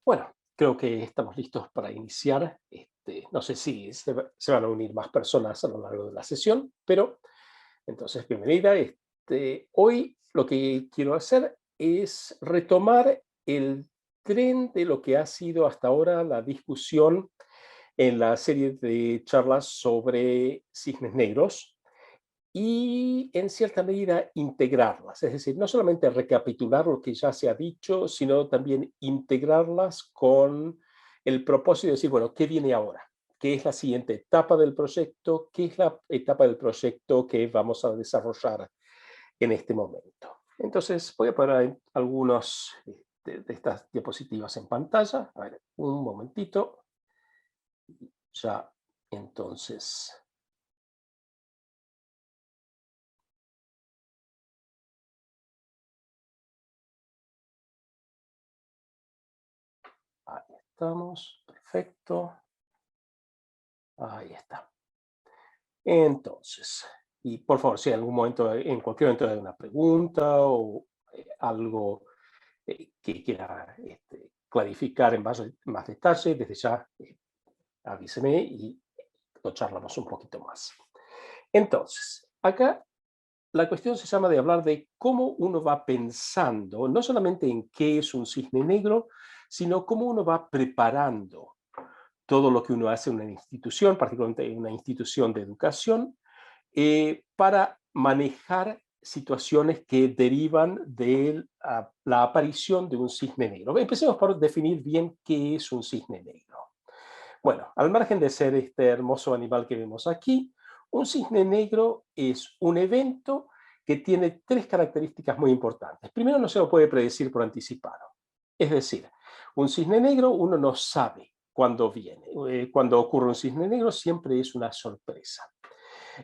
Bueno, creo que estamos listos para iniciar. No sé si se van a unir más personas a lo largo de la sesión, pero entonces, bienvenida. Hoy lo que quiero hacer es retomar el tren de lo que ha sido hasta ahora la discusión en la serie de charlas sobre cisnes negros y en cierta medida integrarlas, es decir, no solamente recapitular lo que ya se ha dicho, sino también integrarlas con el propósito de decir, bueno, ¿qué viene ahora? ¿Qué es la siguiente etapa del proyecto? ¿Qué es la etapa del proyecto que vamos a desarrollar en este momento? Entonces, voy a poner algunos de estas diapositivas en pantalla. A ver, un momentito. Ya, entonces, ahí estamos. Perfecto. Ahí está. Entonces, y por favor, si en algún momento, en cualquier momento hay una pregunta o algo que quiera clarificar en más detalle, desde ya avíseme y lo charlamos un poquito más. Entonces, acá la cuestión se llama de hablar de cómo uno va pensando, no solamente en qué es un cisne negro, sino cómo uno va preparando todo lo que uno hace en una institución, particularmente en una institución de educación, para manejar situaciones que derivan de la aparición de un cisne negro. Empecemos por definir bien qué es un cisne negro. Bueno, al margen de ser este hermoso animal que vemos aquí, un cisne negro es un evento que tiene tres características muy importantes. Primero, no se lo puede predecir por anticipado. Es decir, un cisne negro uno no sabe cuándo viene. Cuando ocurre un cisne negro siempre es una sorpresa.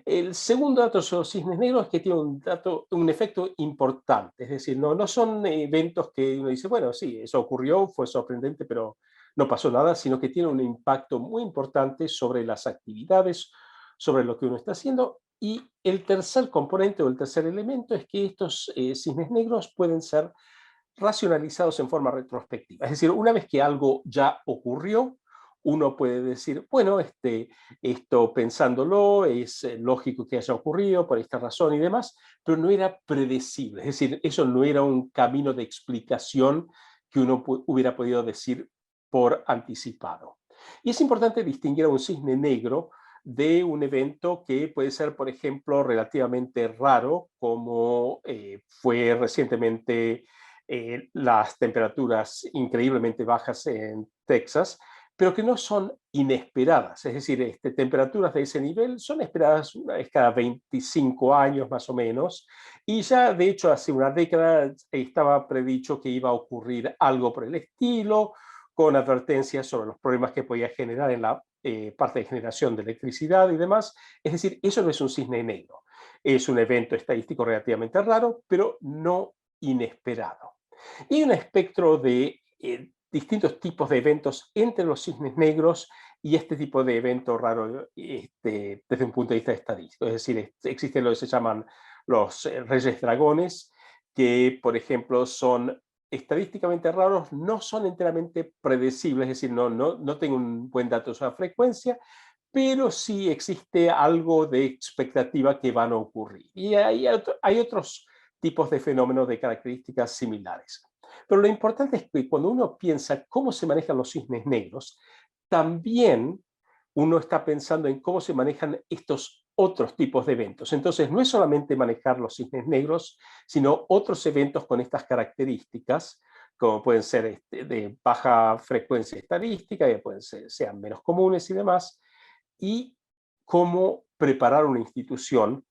El segundo dato sobre los cisnes negros es que tiene un efecto importante, es decir, no son eventos que uno dice, bueno, sí, eso ocurrió, fue sorprendente, pero no pasó nada, sino que tiene un impacto muy importante sobre las actividades, sobre lo que uno está haciendo. Y el tercer componente o el tercer elemento es que estos cisnes negros pueden ser racionalizados en forma retrospectiva. Es decir, una vez que algo ya ocurrió, uno puede decir, bueno, esto pensándolo es lógico que haya ocurrido por esta razón y demás, pero no era predecible. Es decir, eso no era un camino de explicación que uno hubiera podido decir por anticipado. Y es importante distinguir a un cisne negro de un evento que puede ser, por ejemplo, relativamente raro, como fue recientemente las temperaturas increíblemente bajas en Texas, pero que no son inesperadas. Es decir, temperaturas de ese nivel son esperadas una vez cada 25 años más o menos, y ya de hecho hace una década estaba predicho que iba a ocurrir algo por el estilo, con advertencias sobre los problemas que podía generar en la parte de generación de electricidad y demás. Es decir, eso no es un cisne negro. Es un evento estadístico relativamente raro, pero no inesperado. Y hay un espectro de distintos tipos de eventos entre los cisnes negros y este tipo de evento raro desde un punto de vista estadístico. Es decir, existen lo que se llaman los reyes dragones, que por ejemplo son estadísticamente raros, no son enteramente predecibles, es decir, no tengo un buen dato sobre la frecuencia, pero sí existe algo de expectativa que van a ocurrir. Y hay otros tipos de fenómenos de características similares. Pero lo importante es que cuando uno piensa cómo se manejan los cisnes negros, también uno está pensando en cómo se manejan estos otros tipos de eventos. Entonces, no es solamente manejar los cisnes negros, sino otros eventos con estas características, como pueden ser de baja frecuencia estadística, que pueden ser, sean menos comunes y demás, y cómo preparar una institución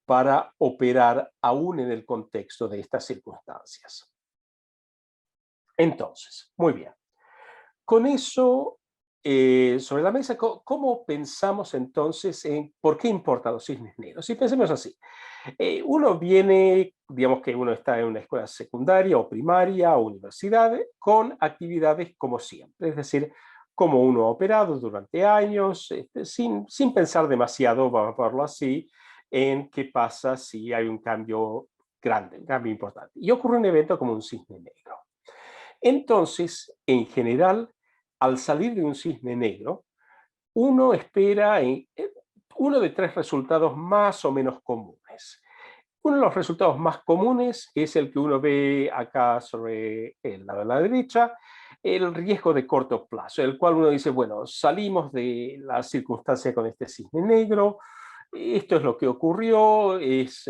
para operar aún en el contexto de estas circunstancias. Entonces, muy bien. Con eso sobre la mesa, ¿cómo pensamos entonces en por qué importan los cisnes negros? Si pensemos así, uno viene, digamos que uno está en una escuela secundaria o primaria o universidad con actividades como siempre, es decir, como uno ha operado durante años, sin pensar demasiado, vamos a verlo así, en qué pasa si hay un cambio grande, un cambio importante. Y ocurre un evento como un cisne negro. Entonces, en general, al salir de un cisne negro, uno espera uno de tres resultados más o menos comunes. Uno de los resultados más comunes es el que uno ve acá sobre el lado de la derecha, el riesgo de corto plazo, el cual uno dice, bueno, salimos de la circunstancia con este cisne negro, esto es lo que ocurrió, es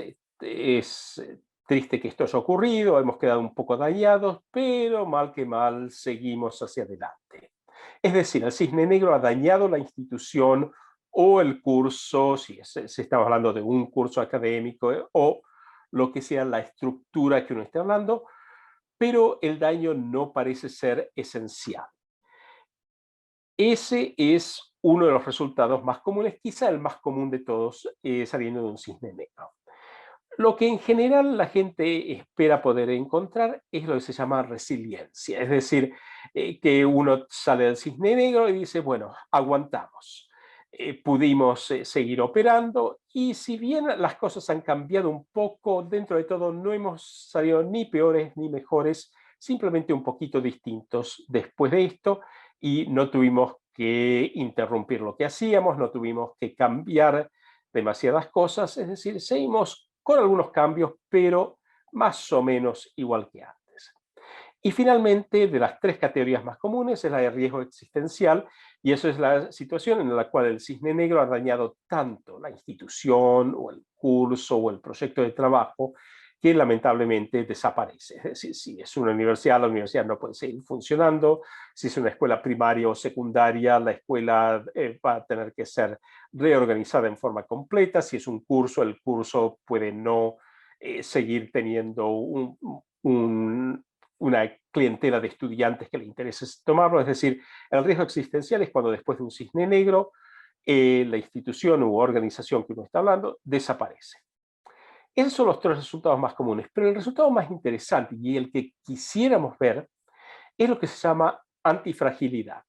triste que esto haya ocurrido, hemos quedado un poco dañados, pero mal que mal seguimos hacia adelante. Es decir, el cisne negro ha dañado la institución o el curso, si estamos hablando de un curso académico o lo que sea la estructura que uno esté hablando, pero el daño no parece ser esencial. Ese es uno de los resultados más comunes, quizá el más común de todos, saliendo de un cisne negro. Lo que en general la gente espera poder encontrar es lo que se llama resiliencia, es decir, que uno sale del cisne negro y dice, bueno, aguantamos, pudimos seguir operando y si bien las cosas han cambiado un poco, dentro de todo no hemos salido ni peores ni mejores, simplemente un poquito distintos después de esto y no tuvimos que interrumpir lo que hacíamos, no tuvimos que cambiar demasiadas cosas, es decir, seguimos con algunos cambios, pero más o menos igual que antes. Y finalmente, de las tres categorías más comunes, es la de riesgo existencial, y eso es la situación en la cual el cisne negro ha dañado tanto la institución o el curso o el proyecto de trabajo que lamentablemente desaparece. Es decir, si es una universidad, la universidad no puede seguir funcionando. Si es una escuela primaria o secundaria, la escuela va a tener que ser reorganizada en forma completa. Si es un curso, el curso puede no seguir teniendo una clientela de estudiantes que le interese tomarlo. Es decir, el riesgo existencial es cuando después de un cisne negro, la institución u organización que uno está hablando desaparece. Esos son los tres resultados más comunes, pero el resultado más interesante y el que quisiéramos ver es lo que se llama antifragilidad.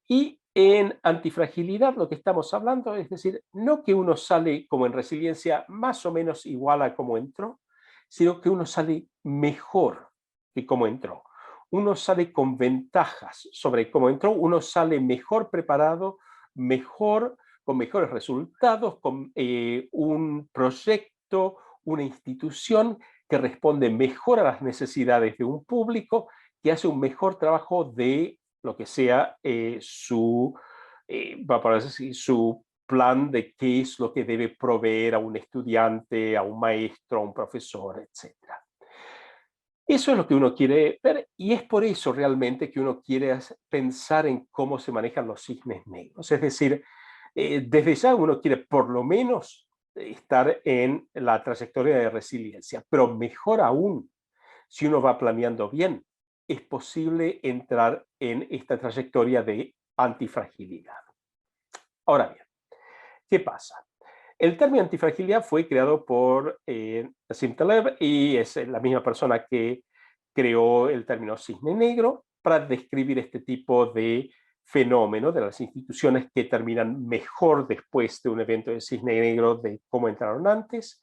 Y en antifragilidad lo que estamos hablando es decir, no que uno sale como en resiliencia más o menos igual a como entró, sino que uno sale mejor que como entró. Uno sale con ventajas sobre cómo entró, uno sale mejor preparado, mejor, con mejores resultados, con un proyecto, una institución que responde mejor a las necesidades de un público, que hace un mejor trabajo de lo que sea su plan de qué es lo que debe proveer a un estudiante, a un maestro, a un profesor, etc. Eso es lo que uno quiere ver y es por eso realmente que uno quiere pensar en cómo se manejan los cisnes negros. Es decir, desde ya uno quiere por lo menos estar en la trayectoria de resiliencia, pero mejor aún, si uno va planeando bien, es posible entrar en esta trayectoria de antifragilidad. Ahora bien, ¿qué pasa? El término antifragilidad fue creado por Nassim Taleb y es la misma persona que creó el término cisne negro para describir este tipo de fenómeno de las instituciones que terminan mejor después de un evento de cisne negro de cómo entraron antes.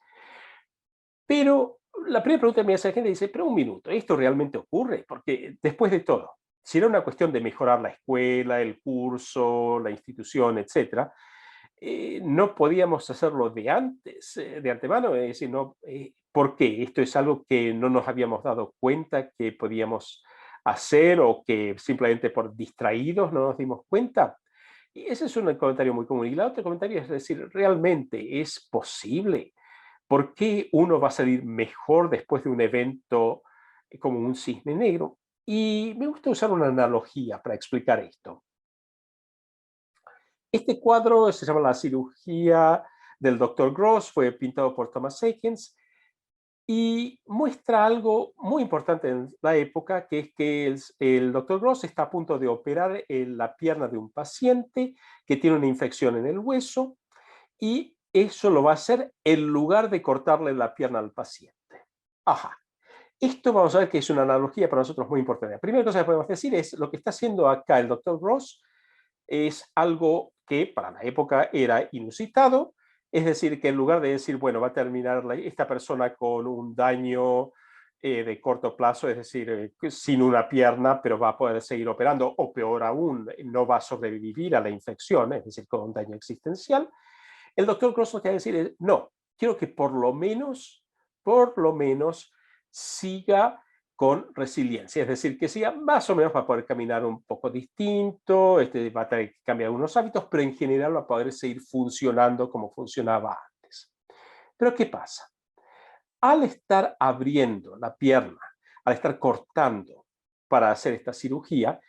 Pero la primera pregunta que me hace la gente dice, pero un minuto, ¿esto realmente ocurre? Porque después de todo, si era una cuestión de mejorar la escuela, el curso, la institución, etcétera, no podíamos hacerlo de antes, de antemano, es decir, no, ¿por qué? Esto es algo que no nos habíamos dado cuenta que podíamos hacer o que simplemente por distraídos no nos dimos cuenta. Y ese es un comentario muy común. Y la otra comentario es decir, ¿realmente es posible? ¿Por qué uno va a salir mejor después de un evento como un cisne negro? Y me gusta usar una analogía para explicar esto. Este cuadro se llama La cirugía del Dr. Gross, fue pintado por Thomas Eakins y muestra algo muy importante en la época, que es que el Dr. Gross está a punto de operar en la pierna de un paciente que tiene una infección en el hueso y eso lo va a hacer en lugar de cortarle la pierna al paciente. Ajá. Esto vamos a ver que es una analogía para nosotros muy importante. La primera cosa que podemos decir es lo que está haciendo acá el Dr. Gross es algo que para la época era inusitado, es decir, que en lugar de decir, bueno, va a terminar esta persona con un daño de corto plazo, es decir, sin una pierna, pero va a poder seguir operando, o peor aún, no va a sobrevivir a la infección, es decir, con un daño existencial. El doctor Gross lo que va a decir es, no, quiero que por lo menos, siga con resiliencia, es decir, que siga más o menos para poder caminar un poco distinto, va a tener que cambiar algunos hábitos, pero en general va a poder seguir funcionando como funcionaba antes. Pero ¿qué pasa? Al estar abriendo la pierna, al estar cortando para hacer esta cirugía,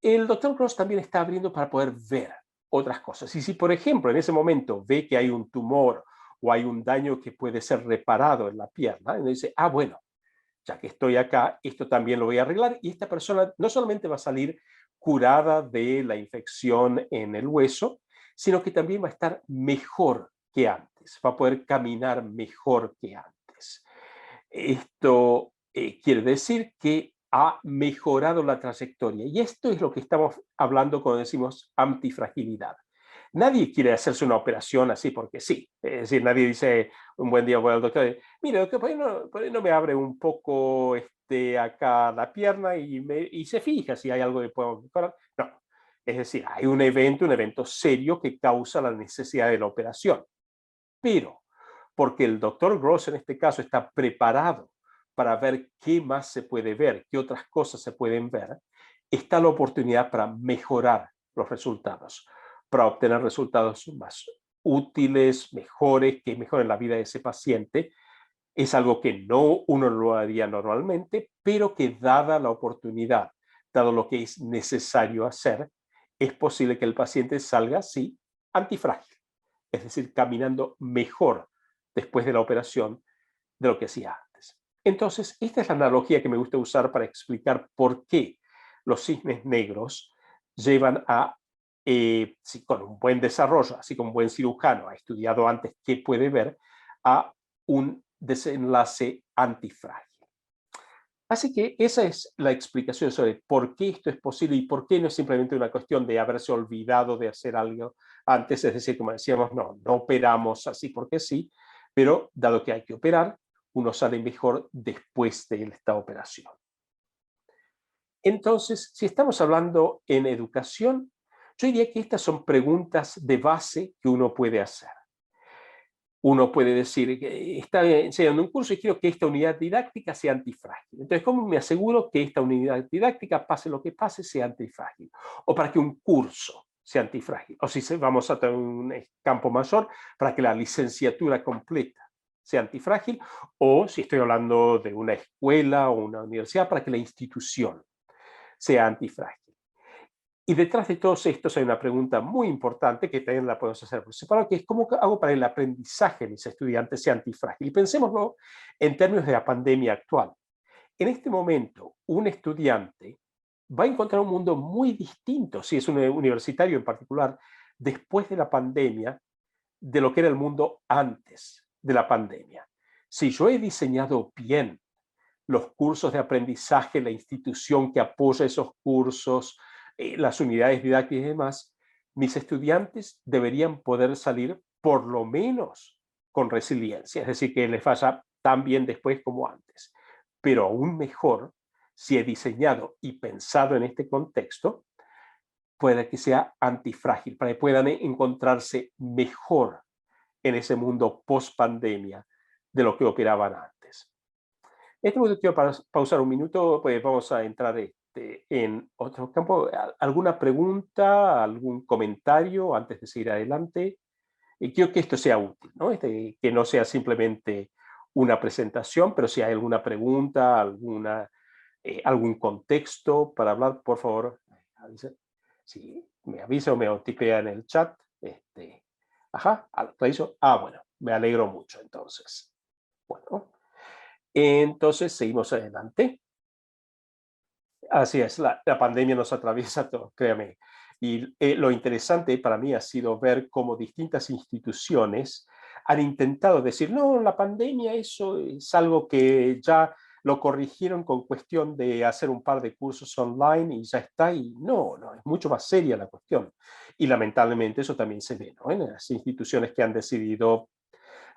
el doctor Gross también está abriendo para poder ver otras cosas. Y si, por ejemplo, en ese momento ve que hay un tumor o hay un daño que puede ser reparado en la pierna, y dice, ah, bueno, ya que estoy acá, esto también lo voy a arreglar, y esta persona no solamente va a salir curada de la infección en el hueso, sino que también va a estar mejor que antes, va a poder caminar mejor que antes. Esto quiere decir que ha mejorado la trayectoria, y esto es lo que estamos hablando cuando decimos antifragilidad. Nadie quiere hacerse una operación así porque sí. Es decir, nadie dice un buen día voy al doctor y mire, doctor, ¿por qué no me abre un poco acá la pierna y se fija si hay algo que puedo mejorar? No. Es decir, hay un evento serio que causa la necesidad de la operación. Pero porque el doctor Gross en este caso está preparado para ver qué más se puede ver, qué otras cosas se pueden ver, está la oportunidad para mejorar los resultados, para obtener resultados más útiles, mejores, que mejoren la vida de ese paciente. Es algo que no uno lo haría normalmente, pero que dada la oportunidad, dado lo que es necesario hacer, es posible que el paciente salga así antifrágil, es decir, caminando mejor después de la operación de lo que hacía antes. Entonces, esta es la analogía que me gusta usar para explicar por qué los cisnes negros llevan a, si con un buen desarrollo, así como un buen cirujano ha estudiado antes qué puede ver, a un desenlace antifrágil. Así que esa es la explicación sobre por qué esto es posible y por qué no es simplemente una cuestión de haberse olvidado de hacer algo antes, es decir, como decíamos, no operamos así porque sí, pero dado que hay que operar, uno sale mejor después de esta operación. Entonces, si estamos hablando en educación, yo diría que estas son preguntas de base que uno puede hacer. Uno puede decir que está enseñando un curso y quiero que esta unidad didáctica sea antifrágil. Entonces, ¿cómo me aseguro que esta unidad didáctica, pase lo que pase, sea antifrágil? O para que un curso sea antifrágil. O si vamos a tener un campo mayor, para que la licenciatura completa sea antifrágil. O si estoy hablando de una escuela o una universidad, para que la institución sea antifrágil. Y detrás de todos estos hay una pregunta muy importante que también la podemos hacer por separado, que es ¿cómo hago para el aprendizaje de mis estudiantes sea antifrágil? Y pensémoslo en términos de la pandemia actual. En este momento, un estudiante va a encontrar un mundo muy distinto, si es un universitario en particular, después de la pandemia, de lo que era el mundo antes de la pandemia. Si yo he diseñado bien los cursos de aprendizaje, la institución que apoya esos cursos, las unidades didácticas y demás, mis estudiantes deberían poder salir por lo menos con resiliencia, es decir, que les vaya tan bien después como antes. Pero aún mejor, si he diseñado y pensado en este contexto, puede que sea antifrágil, para que puedan encontrarse mejor en ese mundo post pandemia de lo que operaban antes. En este momento quiero pausar un minuto, pues vamos a entrar en otro campo. ¿Alguna pregunta, algún comentario antes de seguir adelante? Y quiero que esto sea útil, ¿no? Que no sea simplemente una presentación, pero si hay alguna pregunta, algún contexto para hablar, por favor, avisa. Si me avisa o me tipea en el chat. Ajá, reviso. Bueno, me alegro mucho entonces. Bueno. Entonces, seguimos adelante. Así es, la pandemia nos atraviesa a todos, créame. Y lo interesante para mí ha sido ver cómo distintas instituciones han intentado decir, no, la pandemia eso es algo que ya lo corrigieron con cuestión de hacer un par de cursos online y ya está. Y no, es mucho más seria la cuestión. Y lamentablemente eso también se ve, ¿no? En las instituciones que han decidido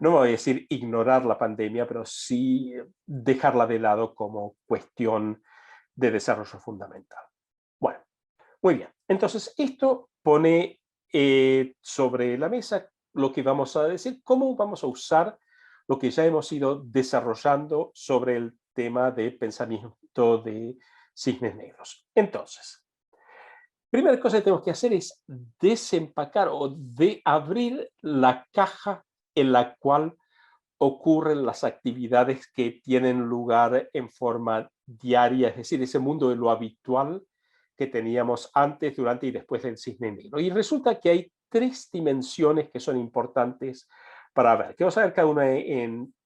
no me voy a decir ignorar la pandemia, pero sí dejarla de lado como cuestión de desarrollo fundamental. Bueno, muy bien. Entonces, esto pone sobre la mesa lo que vamos a decir, cómo vamos a usar lo que ya hemos ido desarrollando sobre el tema de pensamiento de cisnes negros. Entonces, primera cosa que tenemos que hacer es desempacar o de abrir la caja en la cual ocurren las actividades que tienen lugar en forma diaria, es decir, ese mundo de lo habitual que teníamos antes, durante y después del cisne negro. Y resulta que hay tres dimensiones que son importantes para ver, que vamos a ver cada una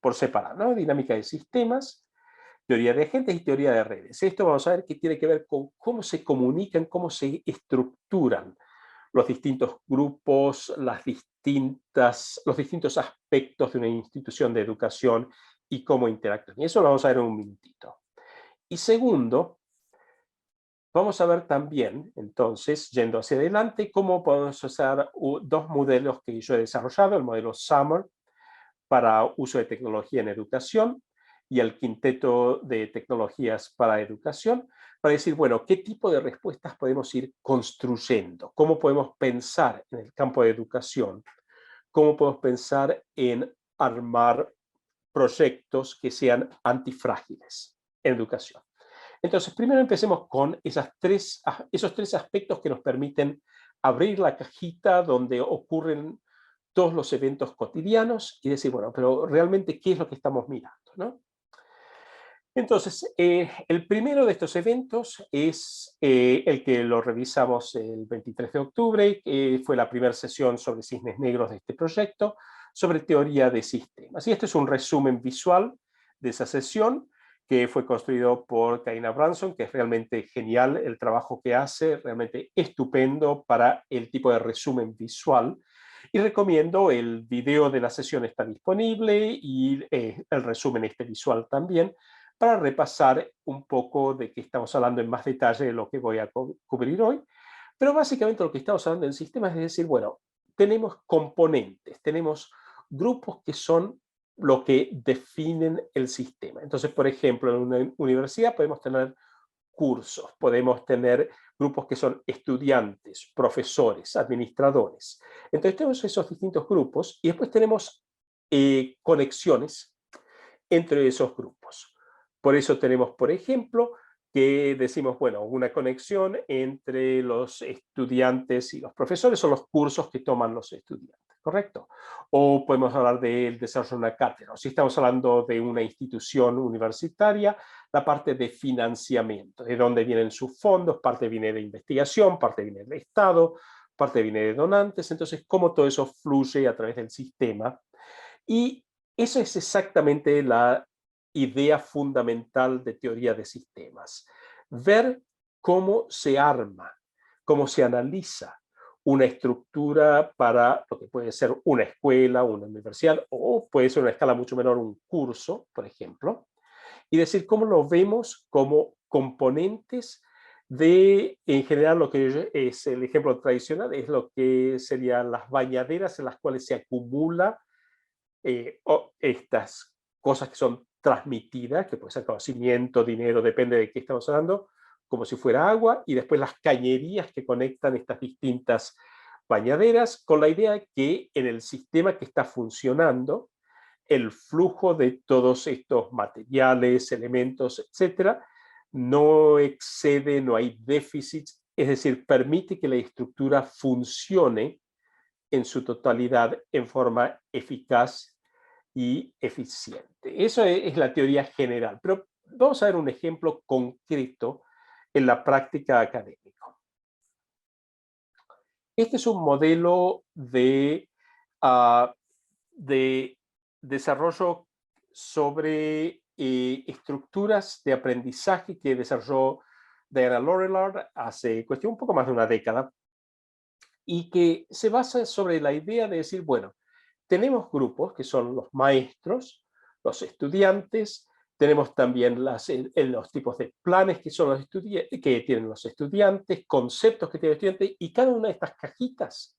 por separado, ¿no? Dinámica de sistemas, teoría de agentes y teoría de redes. Esto vamos a ver que tiene que ver con cómo se comunican, cómo se estructuran los distintos grupos, los distintos aspectos de una institución de educación y cómo interactúan. Y eso lo vamos a ver en un minutito. Y segundo, vamos a ver también, entonces, yendo hacia adelante, cómo podemos usar dos modelos que yo he desarrollado, el modelo Summer para uso de tecnología en educación y el quinteto de tecnologías para educación, para decir, bueno, ¿qué tipo de respuestas podemos ir construyendo? ¿Cómo podemos pensar en el campo de educación? ¿Cómo podemos pensar en armar proyectos que sean antifrágiles en educación? Entonces, primero empecemos con esos tres aspectos que nos permiten abrir la cajita donde ocurren todos los eventos cotidianos y decir, bueno, pero realmente, ¿qué es lo que estamos mirando, ¿no? Entonces, el primero de estos eventos es el que lo revisamos el 23 de octubre, que fue la primera sesión sobre cisnes negros de este proyecto, sobre teoría de sistemas. Y este es un resumen visual de esa sesión que fue construido por Karina Branson, que es realmente genial el trabajo que hace, realmente estupendo para el tipo de resumen visual. Y recomiendo el video de la sesión, está disponible, y el resumen visual también, para repasar un poco de qué estamos hablando en más detalle de lo que voy a cubrir hoy. Pero básicamente lo que estamos hablando en sistemas es decir, bueno, tenemos componentes, tenemos grupos que son lo que definen el sistema. Entonces, por ejemplo, en una universidad podemos tener cursos, podemos tener grupos que son estudiantes, profesores, administradores. Entonces tenemos esos distintos grupos y después tenemos conexiones entre esos grupos. Por eso tenemos, por ejemplo, que decimos, bueno, una conexión entre los estudiantes y los profesores o los cursos que toman los estudiantes, ¿correcto? O podemos hablar del desarrollo de una cátedra. O si estamos hablando de una institución universitaria, la parte de financiamiento, de dónde vienen sus fondos, parte viene de investigación, parte viene del Estado, parte viene de donantes. Entonces, cómo todo eso fluye a través del sistema. Y eso es exactamente la idea fundamental de teoría de sistemas. Ver cómo se arma, cómo se analiza una estructura para lo que puede ser una escuela, una universidad, o puede ser una escala mucho menor, un curso, por ejemplo, y decir cómo lo vemos como componentes de, en general, lo que es el ejemplo tradicional, es lo que serían las bañaderas en las cuales se acumula estas cosas que son transmitidas, que puede ser conocimiento, dinero, depende de qué estamos hablando, como si fuera agua, y después las cañerías que conectan estas distintas bañaderas, con la idea de que en el sistema que está funcionando, el flujo de todos estos materiales, elementos, etcétera, no excede, no hay déficits, es decir, permite que la estructura funcione en su totalidad en forma eficaz y eficiente. Eso es la teoría general, pero vamos a ver un ejemplo concreto en la práctica académica. Este es un modelo de desarrollo sobre estructuras de aprendizaje que desarrolló Diana Laurillard hace cuestión un poco más de una década, y que se basa sobre la idea de decir, bueno, tenemos grupos que son los maestros, los estudiantes, tenemos también los tipos de planes que, son que tienen los estudiantes, conceptos que tienen los estudiantes, y cada una de estas cajitas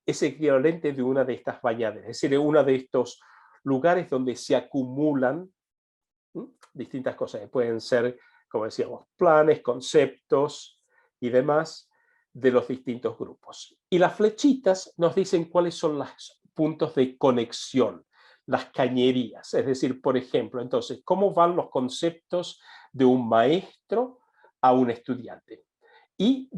es equivalente de una de estas bañaderas, es decir, de una de estos lugares donde se acumulan distintas cosas que pueden ser, como decíamos, planes, conceptos y demás de los distintos grupos. Y las flechitas nos dicen cuáles son los puntos de conexión, las cañerías. Es decir, por ejemplo, entonces, ¿cómo van los conceptos de un maestro a un estudiante? Y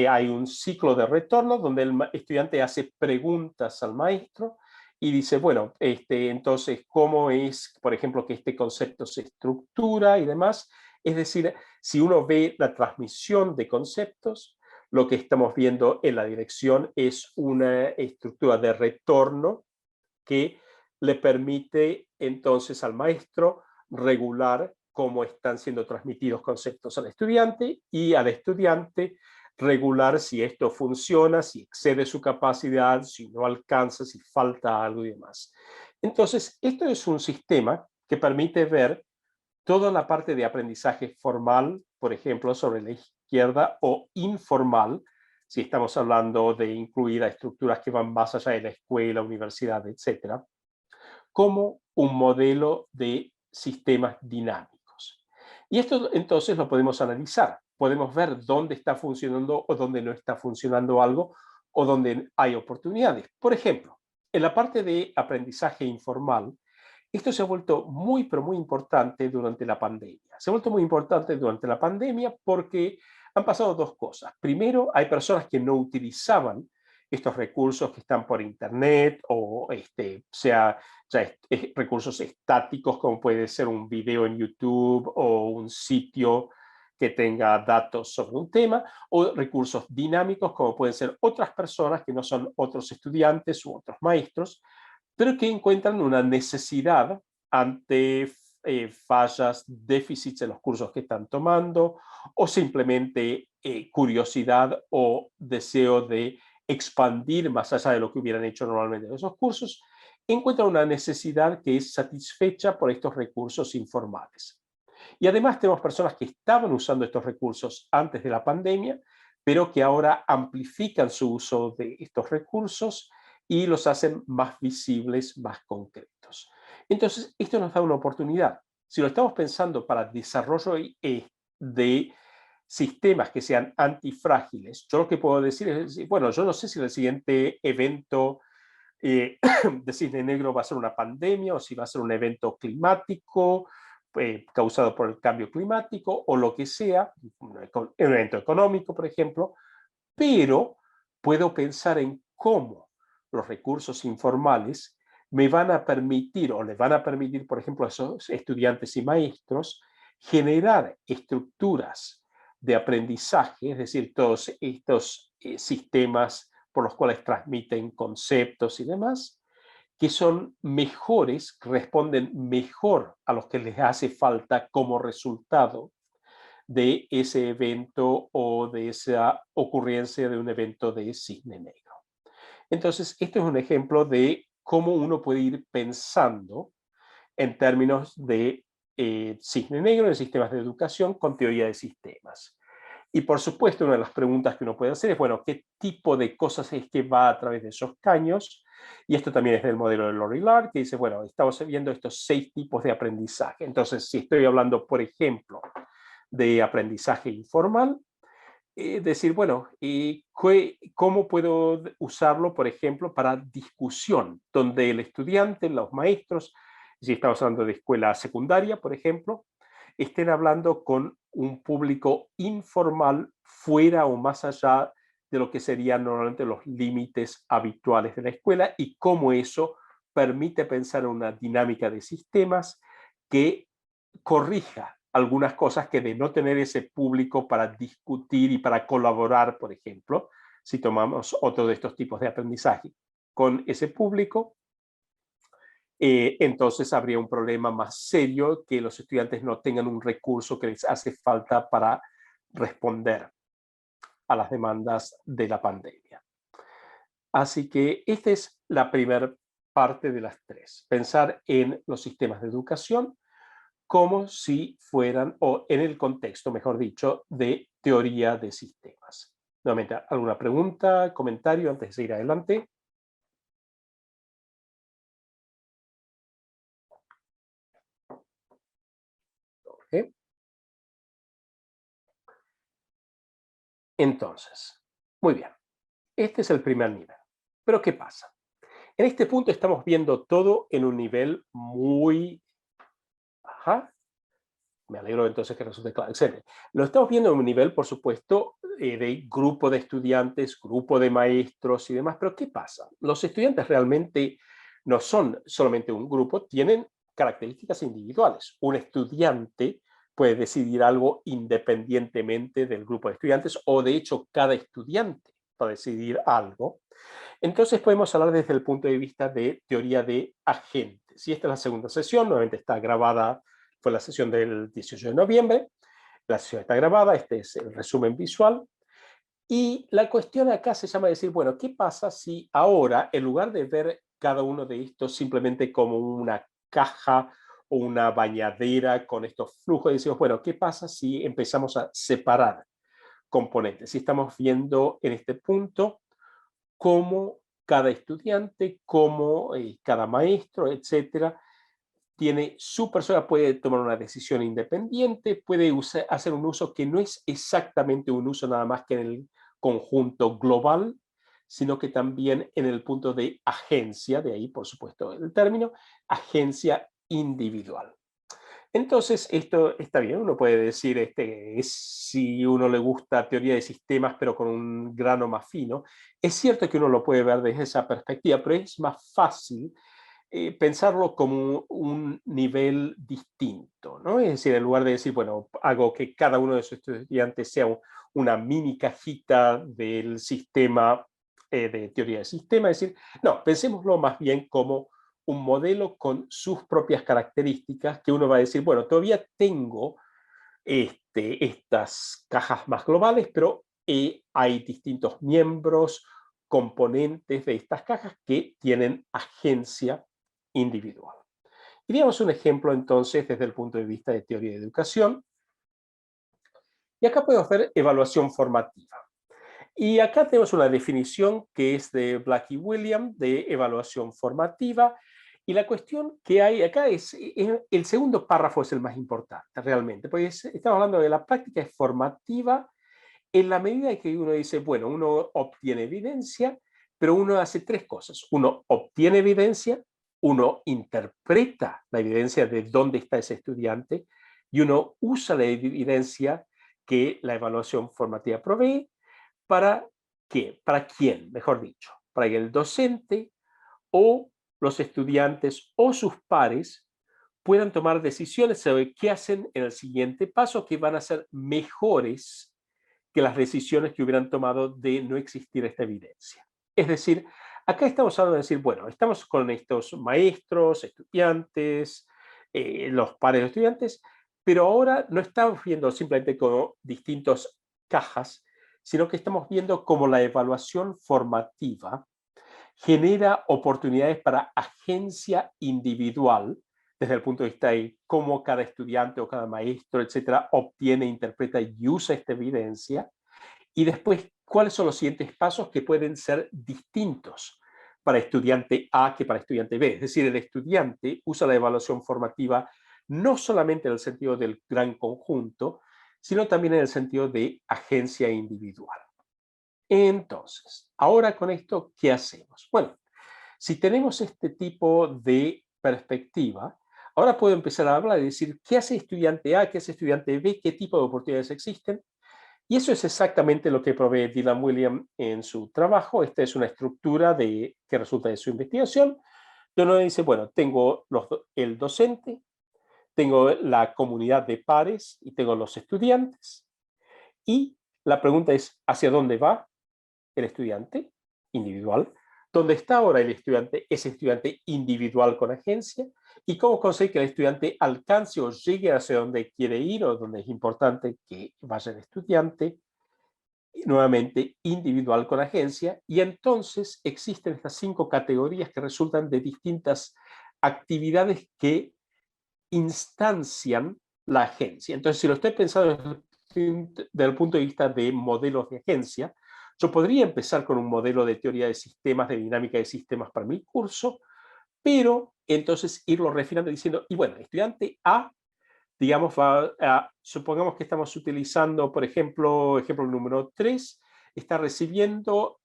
hay un ciclo de retorno donde el estudiante hace preguntas al maestro y dice, bueno, entonces, ¿cómo es, por ejemplo, que este concepto se estructura y demás? Es decir, si uno ve la transmisión de conceptos, lo que estamos viendo en la dirección es una estructura de retorno que le permite entonces al maestro regular cómo están siendo transmitidos conceptos al estudiante y al estudiante regular si esto funciona, si excede su capacidad, si no alcanza, si falta algo y demás. Entonces, esto es un sistema que permite ver toda la parte de aprendizaje formal, por ejemplo, sobre la izquierda, o informal, si estamos hablando de incluir a estructuras que van más allá de la escuela, universidad, etcétera, como un modelo de sistemas dinámicos. Y esto entonces lo podemos analizar. Podemos ver dónde está funcionando o dónde no está funcionando algo o dónde hay oportunidades. Por ejemplo, en la parte de aprendizaje informal, esto se ha vuelto muy, pero muy importante durante la pandemia. Se ha vuelto muy importante durante la pandemia porque han pasado dos cosas. Primero, hay personas que no utilizaban estos recursos que están por internet o sea ya recursos estáticos como puede ser un video en YouTube o un sitio que tenga datos sobre un tema, o recursos dinámicos como pueden ser otras personas que no son otros estudiantes u otros maestros, pero que encuentran una necesidad ante fallas, déficits en los cursos que están tomando, o simplemente curiosidad o deseo de expandir más allá de lo que hubieran hecho normalmente en esos cursos, encuentran una necesidad que es satisfecha por estos recursos informales. Y además tenemos personas que estaban usando estos recursos antes de la pandemia, pero que ahora amplifican su uso de estos recursos y los hacen más visibles, más concretos. Entonces, esto nos da una oportunidad. Si lo estamos pensando para desarrollo de sistemas que sean antifrágiles, yo lo que puedo decir es, bueno, yo no sé si el siguiente evento de cisne negro va a ser una pandemia o si va a ser un evento climático causado por el cambio climático o lo que sea, un evento económico, por ejemplo, pero puedo pensar en cómo los recursos informales me van a permitir o le van a permitir, por ejemplo, a esos estudiantes y maestros generar estructuras de aprendizaje, es decir, todos estos sistemas por los cuales transmiten conceptos y demás, que son mejores, responden mejor a los que les hace falta como resultado de ese evento o de esa ocurrencia de un evento de cisne negro. Entonces, esto es un ejemplo de cómo uno puede ir pensando en términos de cisne negro en sistemas de educación con teoría de sistemas. Y por supuesto, una de las preguntas que uno puede hacer es, bueno, ¿qué tipo de cosas es que va a través de esos caños? Y esto también es del modelo de Lorillard, que dice, bueno, estamos viendo estos 6 tipos de aprendizaje. Entonces, si estoy hablando, por ejemplo, de aprendizaje informal, decir, bueno, ¿cómo puedo usarlo, por ejemplo, para discusión, donde el estudiante, los maestros, si estamos hablando de escuela secundaria, por ejemplo, estén hablando con un público informal fuera o más allá de lo que serían normalmente los límites habituales de la escuela y cómo eso permite pensar en una dinámica de sistemas que corrija algunas cosas que de no tener ese público para discutir y para colaborar, por ejemplo, si tomamos otro de estos tipos de aprendizaje con ese público, entonces habría un problema más serio que los estudiantes no tengan un recurso que les hace falta para responder a las demandas de la pandemia. Así que esta es la primera parte de las tres, pensar en los sistemas de educación como si fueran, o en el contexto, mejor dicho, de teoría de sistemas. Nuevamente, ¿alguna pregunta, comentario antes de seguir adelante? ¿eh? Entonces, muy bien, este es el primer nivel. Pero ¿qué pasa? En este punto estamos viendo todo en un nivel muy... Ajá, me alegro entonces que resulte claro. Excelente. Lo estamos viendo en un nivel, por supuesto, de grupo de estudiantes, grupo de maestros y demás. Pero ¿qué pasa? Los estudiantes realmente no son solamente un grupo, tienen características individuales. Un estudiante puede decidir algo independientemente del grupo de estudiantes, o de hecho cada estudiante va a decidir algo. Entonces podemos hablar desde el punto de vista de teoría de agentes. Y esta es la segunda sesión, nuevamente está grabada, fue la sesión del 18 de noviembre, la sesión está grabada, este es el resumen visual. Y la cuestión acá se llama decir, bueno, ¿qué pasa si ahora, en lugar de ver cada uno de estos simplemente como una caja o una bañadera con estos flujos, decimos, bueno, ¿qué pasa si empezamos a separar componentes? Si estamos viendo en este punto cómo cada estudiante, cómo cada maestro, etcétera, tiene su persona, puede tomar una decisión independiente, puede hacer un uso que no es exactamente un uso nada más que en el conjunto global, sino que también en el punto de agencia, de ahí por supuesto el término, agencia individual. Entonces, esto está bien, uno puede decir, si uno le gusta teoría de sistemas, pero con un grano más fino. Es cierto que uno lo puede ver desde esa perspectiva, pero es más fácil pensarlo como un nivel distinto, ¿no? Es decir, en lugar de decir, bueno, hago que cada uno de sus estudiantes sea una mini cajita del sistema de teoría de sistemas, es decir, no, pensémoslo más bien como un modelo con sus propias características que uno va a decir, bueno, todavía tengo estas cajas más globales, pero hay distintos miembros, componentes de estas cajas que tienen agencia individual. Y digamos un ejemplo entonces desde el punto de vista de teoría de educación. Y acá podemos ver evaluación formativa. Y acá tenemos una definición que es de Black y William de evaluación formativa. Y la cuestión que hay acá es el segundo párrafo es el más importante realmente, porque estamos hablando de la práctica formativa en la medida en que uno dice, bueno, uno obtiene evidencia, pero uno hace tres cosas. Uno obtiene evidencia, uno interpreta la evidencia de dónde está ese estudiante y uno usa la evidencia que la evaluación formativa provee. ¿Para qué? ¿Para quién? Mejor dicho, para que el docente o los estudiantes o sus pares puedan tomar decisiones sobre qué hacen en el siguiente paso, que van a ser mejores que las decisiones que hubieran tomado de no existir esta evidencia. Es decir, acá estamos hablando de decir, bueno, estamos con estos maestros, estudiantes, los pares de estudiantes, pero ahora no estamos viendo simplemente como distintas cajas, sino que estamos viendo cómo la evaluación formativa genera oportunidades para agencia individual desde el punto de vista de cómo cada estudiante o cada maestro, etcétera, obtiene, interpreta y usa esta evidencia. Y después, ¿cuáles son los siguientes pasos que pueden ser distintos para estudiante A que para estudiante B? Es decir, el estudiante usa la evaluación formativa no solamente en el sentido del gran conjunto, sino también en el sentido de agencia individual. Entonces, ahora con esto, ¿qué hacemos? Bueno, si tenemos este tipo de perspectiva, ahora puedo empezar a hablar y decir, ¿qué hace estudiante A? ¿Qué hace estudiante B? ¿Qué tipo de oportunidades existen? Y eso es exactamente lo que provee Dylan Williams en su trabajo. Esta es una estructura que resulta de su investigación, donde uno dice, bueno, tengo el docente, tengo la comunidad de pares y tengo los estudiantes. Y la pregunta es, ¿hacia dónde va el estudiante individual? ¿Dónde está ahora el estudiante, ese estudiante individual con agencia? ¿Y cómo conseguir que el estudiante alcance o llegue hacia donde quiere ir o donde es importante que vaya el estudiante? Nuevamente individual con agencia, y entonces existen estas 5 categorías que resultan de distintas actividades que instancian la agencia. Entonces, si lo estoy pensando desde el punto de vista de modelos de agencia, yo podría empezar con un modelo de teoría de sistemas, de dinámica de sistemas para mi curso, pero entonces irlo refinando diciendo, y bueno, el estudiante A digamos, supongamos que estamos utilizando, por ejemplo, ejemplo número 3, está recibiendo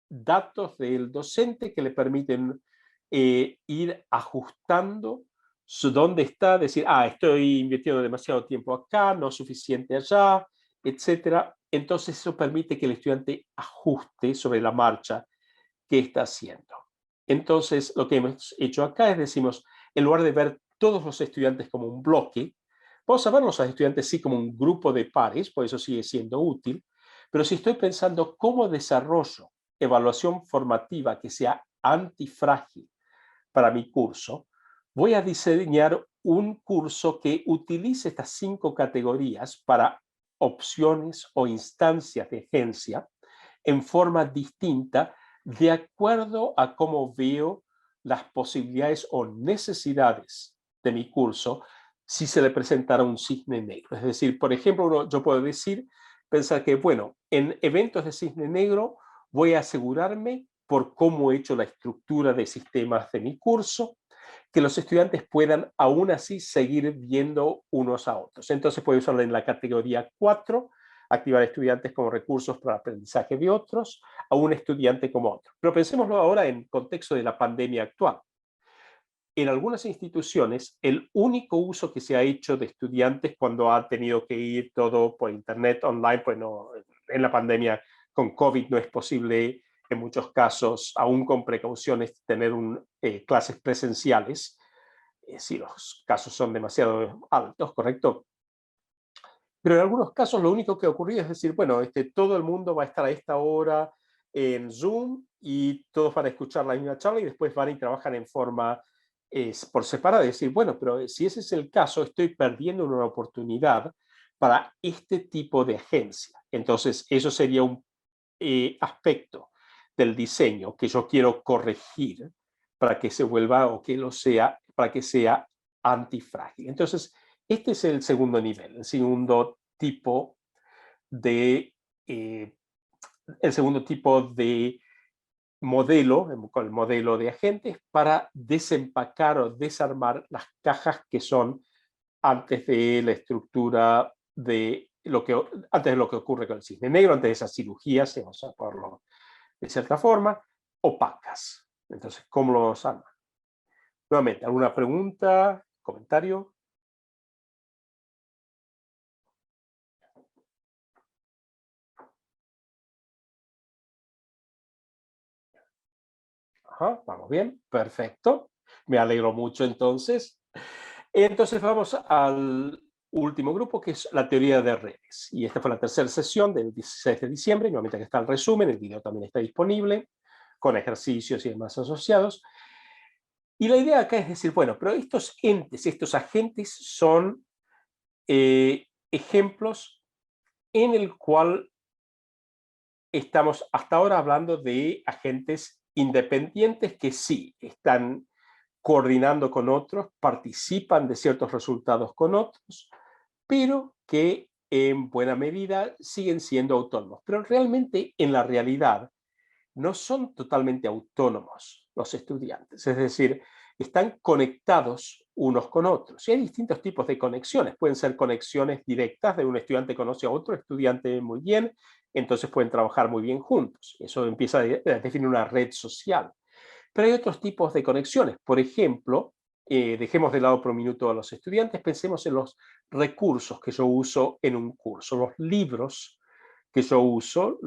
datos del docente que le permiten ir ajustando dónde está, decir, estoy invirtiendo demasiado tiempo acá, no suficiente allá, etcétera. Entonces eso permite que el estudiante ajuste sobre la marcha qué está haciendo. Entonces lo que hemos hecho acá es decimos, en lugar de ver todos los estudiantes como un bloque, vamos a verlos a los estudiantes sí como un grupo de pares, por eso sigue siendo útil, pero si estoy pensando cómo desarrollo evaluación formativa que sea antifrágil para mi curso, voy a diseñar un curso que utilice estas 5 categorías para opciones o instancias de agencia en forma distinta de acuerdo a cómo veo las posibilidades o necesidades de mi curso si se le presentara un cisne negro. Es decir, por ejemplo, yo puedo pensar que, bueno, en eventos de cisne negro voy a asegurarme por cómo he hecho la estructura de sistemas de mi curso, que los estudiantes puedan aún así seguir viendo unos a otros. Entonces puedo usarlo en la categoría 4, activar estudiantes como recursos para aprendizaje de otros, a un estudiante como otro. Pero pensémoslo ahora en contexto de la pandemia actual. En algunas instituciones, el único uso que se ha hecho de estudiantes cuando ha tenido que ir todo por internet, online, pues no, en la pandemia con COVID no es posible en muchos casos, aún con precauciones, tener clases presenciales, si los casos son demasiado altos, ¿correcto? Pero en algunos casos lo único que ocurría es decir, bueno, todo el mundo va a estar a esta hora en Zoom y todos van a escuchar la misma charla y después van y trabajan en forma por separado. Es decir, bueno, pero si ese es el caso, estoy perdiendo una oportunidad para este tipo de agencia. Entonces, eso sería un aspecto del diseño que yo quiero corregir para que se vuelva o que lo sea, para que sea antifrágil. Entonces, este es el segundo nivel, el segundo tipo de, eh, el segundo tipo de modelo, con el modelo de agentes, para desempacar o desarmar las cajas que son antes de la estructura de antes de lo que ocurre con el cisne negro, antes de esas cirugías, vamos a ponerlo de cierta forma, opacas. Entonces, ¿cómo los arma? Nuevamente, ¿alguna pregunta, comentario? Ajá, vamos bien, perfecto. Me alegro mucho entonces. Entonces vamos al último grupo, que es la teoría de redes. Y esta fue la tercera sesión del 16 de diciembre. Nuevamente aquí está el resumen, el video también está disponible, con ejercicios y demás asociados. Y la idea acá es decir, bueno, pero estos entes, estos agentes son ejemplos en el cual estamos hasta ahora hablando de agentes independientes que sí están coordinando con otros, participan de ciertos resultados con otros, pero que en buena medida siguen siendo autónomos. Pero realmente en la realidad no son totalmente autónomos los estudiantes, es decir, están conectados unos con otros. Y hay distintos tipos de conexiones. Pueden ser conexiones directas de un estudiante conoce a otro estudiante muy bien, entonces pueden trabajar muy bien juntos. Eso empieza a definir una red social. Pero hay otros tipos de conexiones. Por ejemplo, dejemos de lado por un minuto a los estudiantes, pensemos en los recursos que yo uso en un curso, los libros que yo uso,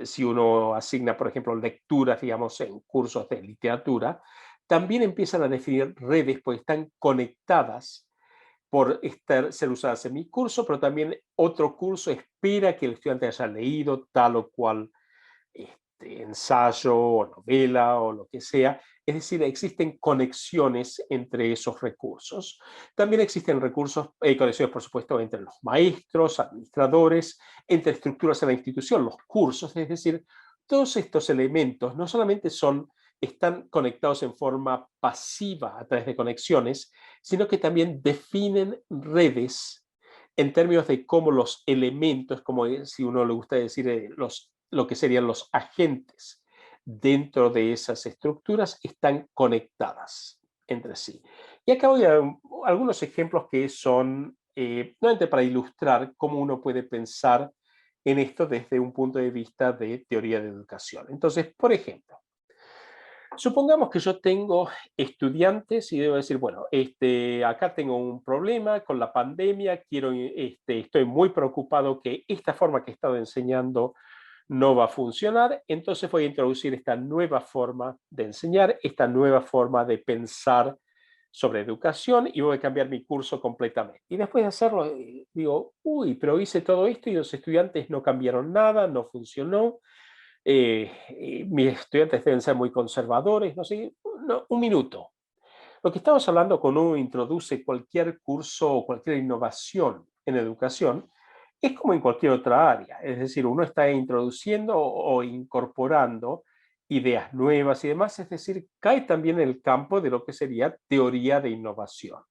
si uno asigna, por ejemplo, lecturas, digamos, en cursos de literatura, también empiezan a definir redes, porque están conectadas por ser usadas en mi curso, pero también otro curso espera que el estudiante haya leído tal o cual ensayo o novela o lo que sea. Es decir, existen conexiones entre esos recursos. También existen conexiones, por supuesto, entre los maestros, administradores, entre estructuras de la institución, los cursos. Es decir, todos estos elementos no solamente están conectados en forma pasiva a través de conexiones, sino que también definen redes en términos de cómo los elementos, como si uno le gusta decir, lo que serían los agentes dentro de esas estructuras, están conectadas entre sí. Y acá voy a algunos ejemplos que son, nuevamente para ilustrar cómo uno puede pensar en esto desde un punto de vista de teoría de educación. Entonces, por ejemplo, supongamos que yo tengo estudiantes y debo decir, bueno, acá tengo un problema con la pandemia, estoy muy preocupado que esta forma que he estado enseñando no va a funcionar, entonces voy a introducir esta nueva forma de enseñar, esta nueva forma de pensar sobre educación y voy a cambiar mi curso completamente. Y después de hacerlo, digo, uy, pero hice todo esto y los estudiantes no cambiaron nada, no funcionó. Mis estudiantes deben ser muy conservadores, no sé, no, un minuto. Lo que estamos hablando cuando uno introduce cualquier curso o cualquier innovación en educación es como en cualquier otra área, es decir, uno está introduciendo o incorporando ideas nuevas y demás, es decir, cae también en el campo de lo que sería teoría de innovación.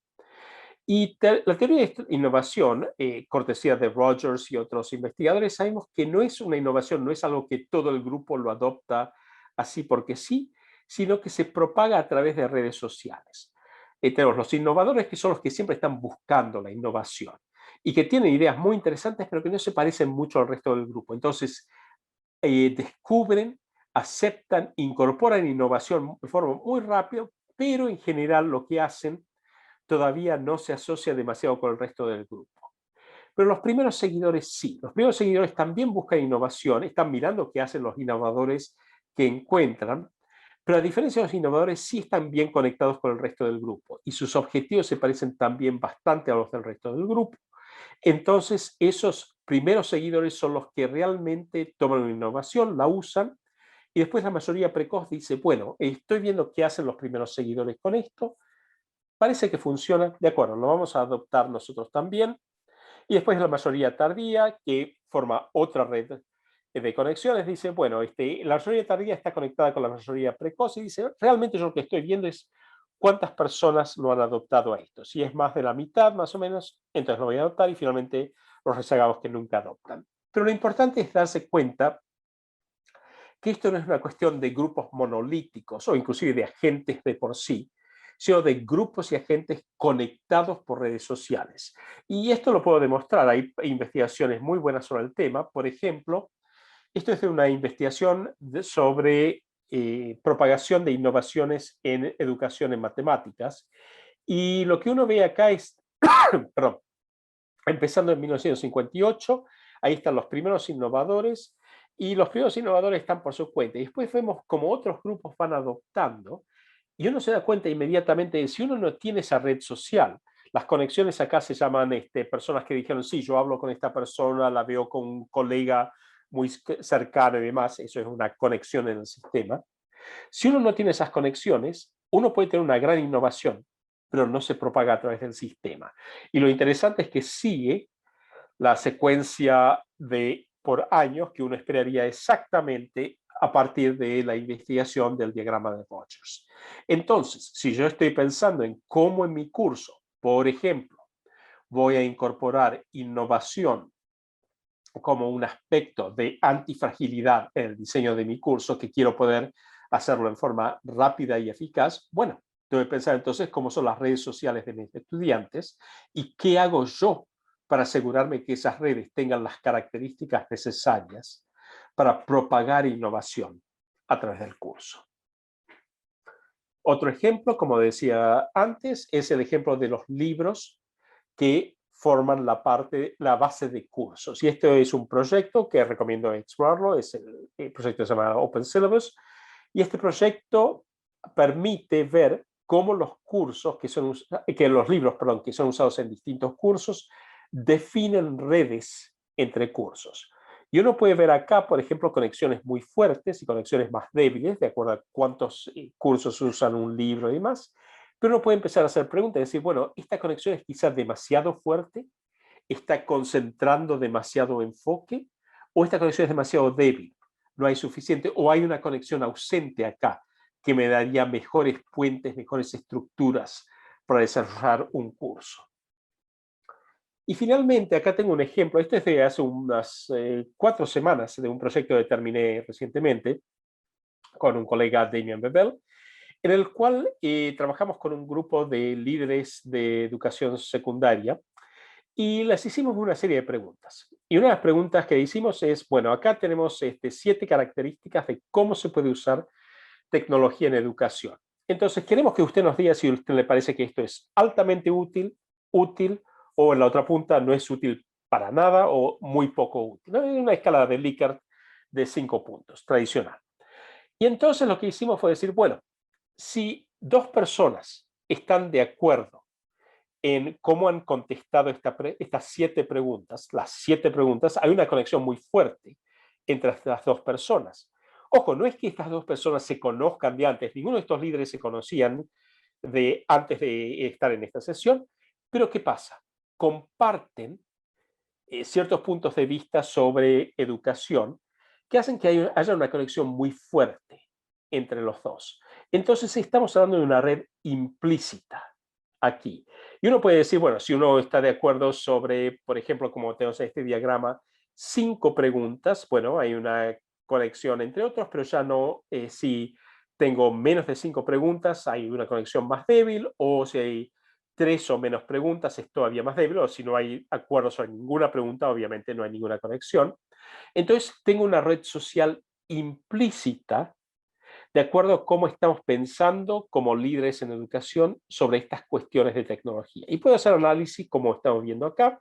Y la teoría de innovación, cortesía de Rogers y otros investigadores, sabemos que no es una innovación, no es algo que todo el grupo lo adopta así porque sí, sino que se propaga a través de redes sociales. Tenemos los innovadores, que son los que siempre están buscando la innovación y que tienen ideas muy interesantes, pero que no se parecen mucho al resto del grupo. Entonces, descubren, aceptan, incorporan innovación de forma muy rápida, pero en general lo que hacen todavía no se asocia demasiado con el resto del grupo. Pero los primeros seguidores sí. Los primeros seguidores también buscan innovación, están mirando qué hacen los innovadores que encuentran, pero a diferencia de los innovadores sí están bien conectados con el resto del grupo y sus objetivos se parecen también bastante a los del resto del grupo. Entonces, esos primeros seguidores son los que realmente toman una innovación, la usan, y después la mayoría precoz dice, bueno, estoy viendo qué hacen los primeros seguidores con esto, parece que funciona, de acuerdo, lo vamos a adoptar nosotros también. Y después la mayoría tardía, que forma otra red de conexiones, dice, bueno, la mayoría tardía está conectada con la mayoría precoz y dice, realmente yo lo que estoy viendo es cuántas personas lo han adoptado a esto. Si es más de la mitad, más o menos, entonces lo voy a adoptar y finalmente los rezagados que nunca adoptan. Pero lo importante es darse cuenta que esto no es una cuestión de grupos monolíticos o inclusive de agentes de por sí, sino de grupos y agentes conectados por redes sociales. Y esto lo puedo demostrar. Hay investigaciones muy buenas sobre el tema. Por ejemplo, esto es de una investigación sobre propagación de innovaciones en educación en matemáticas. Y lo que uno ve acá es, perdón, empezando en 1958, ahí están los primeros innovadores, y los primeros innovadores están por su cuenta. Y después vemos como otros grupos van adoptando, y uno se da cuenta inmediatamente de si uno no tiene esa red social. Las conexiones acá se llaman personas que dijeron, sí, yo hablo con esta persona, la veo con un colega muy cercano y demás, eso es una conexión en el sistema. Si uno no tiene esas conexiones, uno puede tener una gran innovación, pero no se propaga a través del sistema. Y lo interesante es que sigue la secuencia de por años que uno esperaría exactamente a partir de la investigación del diagrama de Rogers. Entonces, si yo estoy pensando en cómo en mi curso, por ejemplo, voy a incorporar innovación como un aspecto de antifragilidad en el diseño de mi curso, que quiero poder hacerlo en forma rápida y eficaz, bueno, tengo que pensar entonces cómo son las redes sociales de mis estudiantes y qué hago yo para asegurarme que esas redes tengan las características necesarias para propagar innovación a través del curso. Otro ejemplo, como decía antes, es el ejemplo de los libros que forman la base de cursos. Y este es un proyecto que recomiendo explorarlo, es el proyecto se llama Open Syllabus, y este proyecto permite ver cómo los cursos, los libros, perdón, que son usados en distintos cursos, definen redes entre cursos. Y uno puede ver acá, por ejemplo, conexiones muy fuertes y conexiones más débiles, de acuerdo a cuántos cursos usan un libro y demás. Pero uno puede empezar a hacer preguntas y decir, bueno, esta conexión es quizás demasiado fuerte, está concentrando demasiado enfoque, o esta conexión es demasiado débil, no hay suficiente, o hay una conexión ausente acá que me daría mejores puentes, mejores estructuras para desarrollar un curso. Y finalmente, acá tengo un ejemplo. Este es de hace unas 4 semanas, de un proyecto que terminé recientemente con un colega, Damien Bebel. en el cual trabajamos con un grupo de líderes de educación secundaria y les hicimos una serie de preguntas. Y una de las preguntas que hicimos es, bueno, acá tenemos 7 características de cómo se puede usar tecnología en educación. Entonces, queremos que usted nos diga si a usted le parece que esto es altamente útil, útil, o en la otra punta no es útil para nada o muy poco útil. ¿No? Es una escala de Likert de 5 puntos, tradicional. Y entonces lo que hicimos fue decir, bueno, si 2 personas están de acuerdo en cómo han contestado estas 7 preguntas, las 7 preguntas, hay una conexión muy fuerte entre estas 2 personas. Ojo, no es que estas 2 personas se conozcan de antes, ninguno de estos líderes se conocían antes de estar en esta sesión, pero ¿qué pasa? Comparten ciertos puntos de vista sobre educación que hacen que haya una conexión muy fuerte entre los dos. Entonces estamos hablando de una red implícita aquí. Y uno puede decir, bueno, si uno está de acuerdo sobre, por ejemplo, como tenemos este diagrama, 5 preguntas, bueno, hay una conexión entre otros, pero ya no, si tengo menos de 5 preguntas, hay una conexión más débil, o si hay 3 o menos preguntas, es todavía más débil, o si no hay acuerdo sobre ninguna pregunta, obviamente no hay ninguna conexión. Entonces, tengo una red social implícita de acuerdo a cómo estamos pensando como líderes en educación sobre estas cuestiones de tecnología. Y puedo hacer análisis, como estamos viendo acá,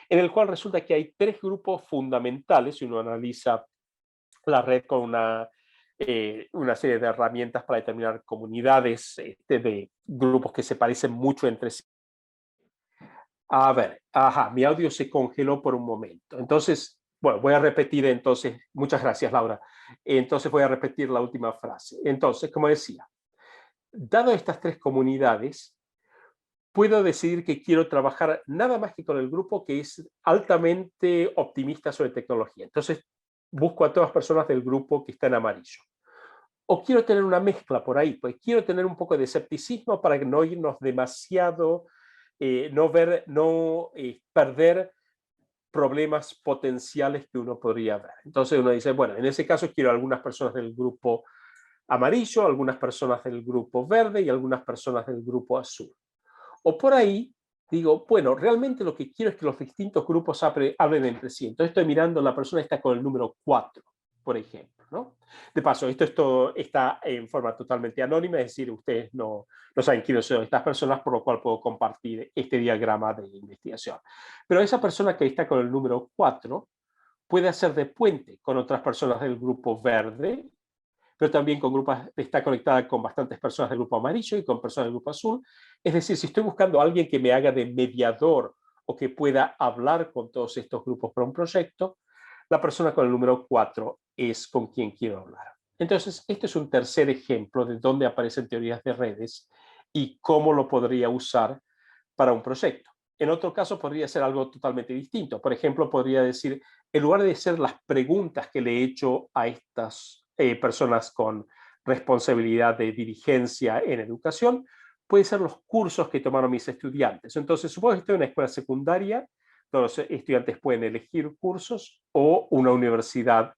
en el cual resulta que hay 3 grupos fundamentales, si uno analiza la red con una serie de herramientas para determinar comunidades de grupos que se parecen mucho entre sí. A ver, ajá, mi audio se congeló por un momento. Entonces, bueno, voy a repetir entonces, muchas gracias, Laura. Entonces voy a repetir la última frase. Entonces, como decía, dado estas 3 comunidades, puedo decidir que quiero trabajar nada más que con el grupo que es altamente optimista sobre tecnología. Entonces, busco a todas las personas del grupo que está en amarillo. O quiero tener una mezcla por ahí, pues quiero tener un poco de escepticismo para no irnos demasiado, no perder problemas potenciales que uno podría ver. Entonces uno dice, bueno, en ese caso quiero algunas personas del grupo amarillo, algunas personas del grupo verde y algunas personas del grupo azul. O por ahí digo, bueno, realmente lo que quiero es que los distintos grupos hablen entre sí. Entonces estoy mirando, la persona está con el número 4, por ejemplo, ¿no? De paso, esto está en forma totalmente anónima, es decir, ustedes no saben quiénes son estas personas, por lo cual puedo compartir este diagrama de investigación. Pero esa persona que está con el número 4 puede hacer de puente con otras personas del grupo verde, pero también con grupos, está conectada con bastantes personas del grupo amarillo y con personas del grupo azul. Es decir, si estoy buscando a alguien que me haga de mediador o que pueda hablar con todos estos grupos para un proyecto, la persona con el número 4 es con quien quiero hablar. Entonces, este es un tercer ejemplo de dónde aparecen teorías de redes y cómo lo podría usar para un proyecto. En otro caso podría ser algo totalmente distinto. Por ejemplo, podría decir, en lugar de ser las preguntas que le he hecho a estas personas con responsabilidad de dirigencia en educación, puede ser los cursos que tomaron mis estudiantes. Entonces, supongo que estoy en una escuela secundaria, donde los estudiantes pueden elegir cursos, o una universidad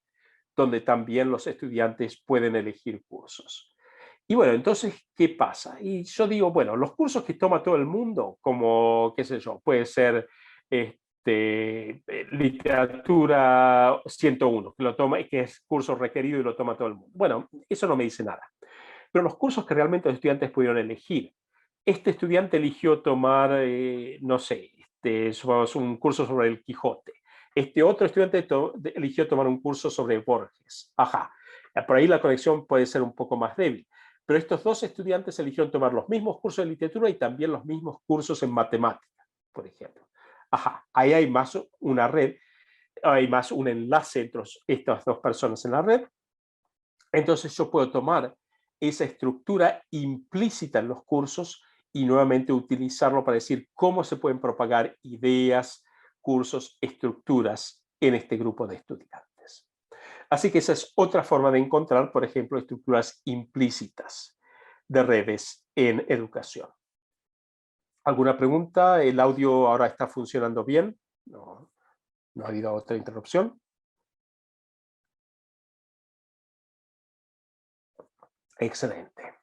donde también los estudiantes pueden elegir cursos. Y bueno, entonces, ¿qué pasa? Y yo digo, bueno, los cursos que toma todo el mundo, como, qué sé yo, puede ser literatura 101, que es curso requerido y lo toma todo el mundo. Bueno, eso no me dice nada. Pero los cursos que realmente los estudiantes pudieron elegir. Este estudiante eligió tomar, no sé, un curso sobre el Quijote. Este otro estudiante eligió tomar un curso sobre Borges. Ajá, por ahí la conexión puede ser un poco más débil. Pero estos 2 estudiantes eligieron tomar los mismos cursos de literatura y también los mismos cursos en matemática, por ejemplo. Ajá, ahí hay más una red, hay más un enlace entre estas 2 personas en la red. Entonces yo puedo tomar esa estructura implícita en los cursos y nuevamente utilizarlo para decir cómo se pueden propagar ideas, cursos, estructuras en este grupo de estudiantes. Así que esa es otra forma de encontrar, por ejemplo, estructuras implícitas de redes en educación. ¿Alguna pregunta? ¿El audio ahora está funcionando bien? No, no ha habido otra interrupción. Excelente.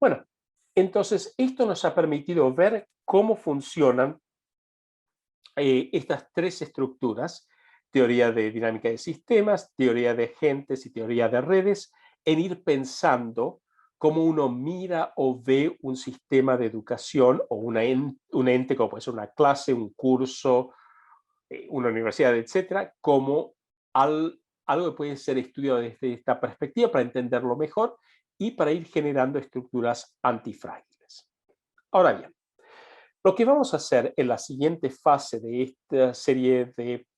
Bueno, entonces esto nos ha permitido ver cómo funcionan estas tres estructuras: teoría de dinámica de sistemas, teoría de agentes y teoría de redes, en ir pensando cómo uno mira o ve un sistema de educación o un ente, como puede ser una clase, un curso, una universidad, etcétera, como algo que puede ser estudiado desde esta perspectiva para entenderlo mejor y para ir generando estructuras antifrágiles. Ahora bien, lo que vamos a hacer en la siguiente fase de esta serie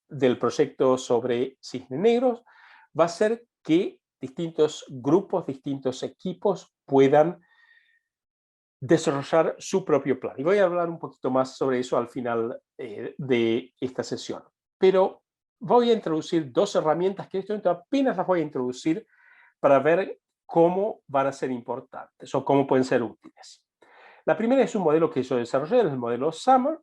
del proyecto sobre cisnes negros va a ser que distintos grupos, distintos equipos puedan desarrollar su propio plan. Y voy a hablar un poquito más sobre eso al final de esta sesión. Pero voy a introducir dos herramientas que en este momento apenas las voy a introducir para ver cómo van a ser importantes o cómo pueden ser útiles. La primera es un modelo que yo desarrollé, es el modelo Summer.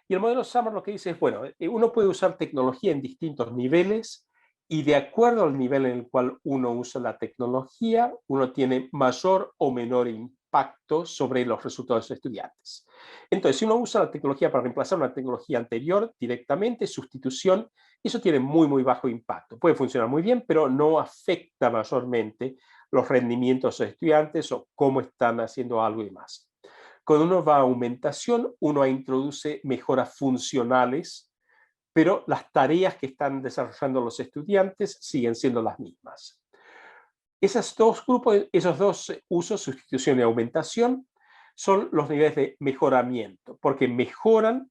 Y el modelo Summer lo que dice es, bueno, uno puede usar tecnología en distintos niveles y de acuerdo al nivel en el cual uno usa la tecnología, uno tiene mayor o menor impacto sobre los resultados de los estudiantes. Entonces, si uno usa la tecnología para reemplazar una tecnología anterior directamente, sustitución, eso tiene muy, muy bajo impacto. Puede funcionar muy bien, pero no afecta mayormente los rendimientos de los estudiantes o cómo están haciendo algo y más. Cuando uno va a aumentación, uno introduce mejoras funcionales, pero las tareas que están desarrollando los estudiantes siguen siendo las mismas. Esos dos grupos, esos dos usos, sustitución y aumentación, son los niveles de mejoramiento, porque mejoran